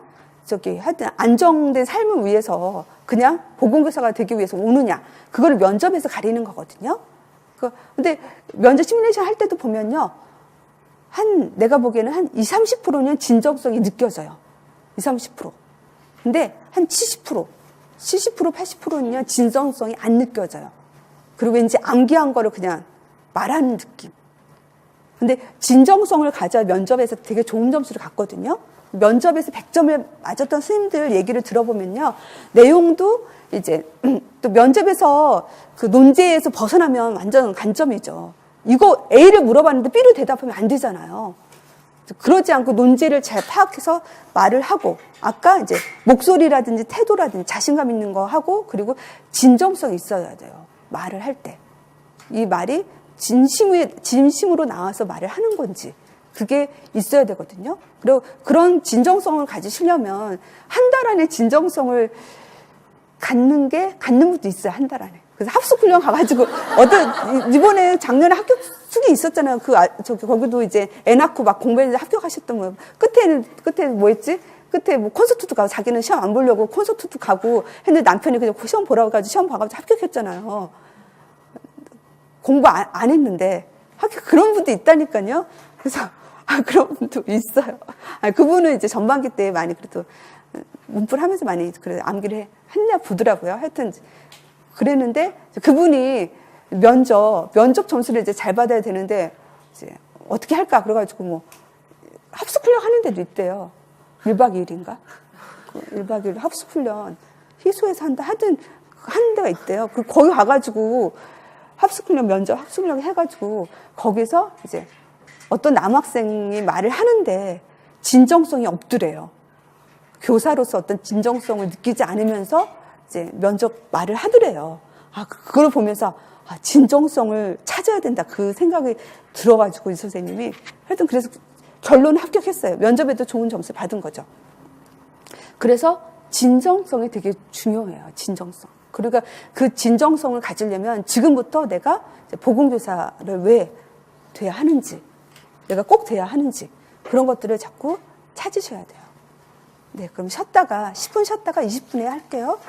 하여튼 안정된 삶을 위해서 그냥 보건교사가 되기 위해서 오느냐 그거를 면접에서 가리는 거거든요. 근데 면접 시뮬레이션 할 때도 보면요. 내가 보기에는 한 20, 30%는 진정성이 느껴져요. 20, 30%. 근데 한 70%, 80%는요, 진정성이 안 느껴져요. 그리고 왠지 암기한 거를 그냥 말하는 느낌. 근데 진정성을 가져야 면접에서 되게 좋은 점수를 갖거든요. 면접에서 100점을 맞았던 선생님들 얘기를 들어보면요. 내용도 이제 또 면접에서 그 논제에서 벗어나면 완전 간점이죠. 이거 A를 물어봤는데 B를 대답하면 안 되잖아요. 그러지 않고 논제를 잘 파악해서 말을 하고 아까 이제 목소리라든지 태도라든지 자신감 있는 거 하고 진정성이 있어야 돼요. 말을 할 때. 이 말이 진심으로 나와서 말을 하는 건지 그게 있어야 되거든요. 그리고 그런 진정성을 가지시려면 한 달 안에 진정성을 갖는 분도 있어요. 한 달 안에. 그래서 합숙훈련 가가지고 이번에 작년에 합격숙이 있었잖아요. 거기도 이제 애 낳고 막 공부했는데 합격하셨던 분. 끝에 뭐였지? 끝에 뭐 콘서트도 가고 자기는 시험 안 보려고 콘서트도 가고 했는데 남편이 그냥 시험 보라고 가지고 시험 봐가지고 합격했잖아요. 공부 안 했는데 그런 분도 있다니까요. 그래서 그런 분도 있어요. 그분은 이제 전반기 때 많이 그래도 문풀 하면서 많이 그래 암기를 했냐 보더라고요. 하여튼 그랬는데 그분이 면접 점수를 이제 잘 받아야 되는데 이제 어떻게 할까 그래가지고 뭐 합숙훈련 하는 데도 있대요. 1박 2일인가? 1박 2일 합숙훈련 희소에서 한다 하여튼 하는 데가 있대요. 거기 가가지고 합숙훈련 해가지고 거기서 이제 어떤 남학생이 말을 하는데 진정성이 없더래요. 교사로서 어떤 진정성을 느끼지 않으면서 이제 면접 말을 하더래요. 그걸 보면서 진정성을 찾아야 된다. 그 생각이 들어가지고 이 선생님이 하여튼 그래서 결론은 합격했어요. 면접에도 좋은 점수를 받은 거죠. 그래서 진정성이 되게 중요해요. 진정성. 그러니까 그 진정성을 가지려면 지금부터 내가 보건교사를 왜 돼야 하는지 내가 꼭 돼야 하는지 그런 것들을 자꾸 찾으셔야 돼요. 네, 그럼 쉬었다가 10분 쉬었다가 20분에 할게요.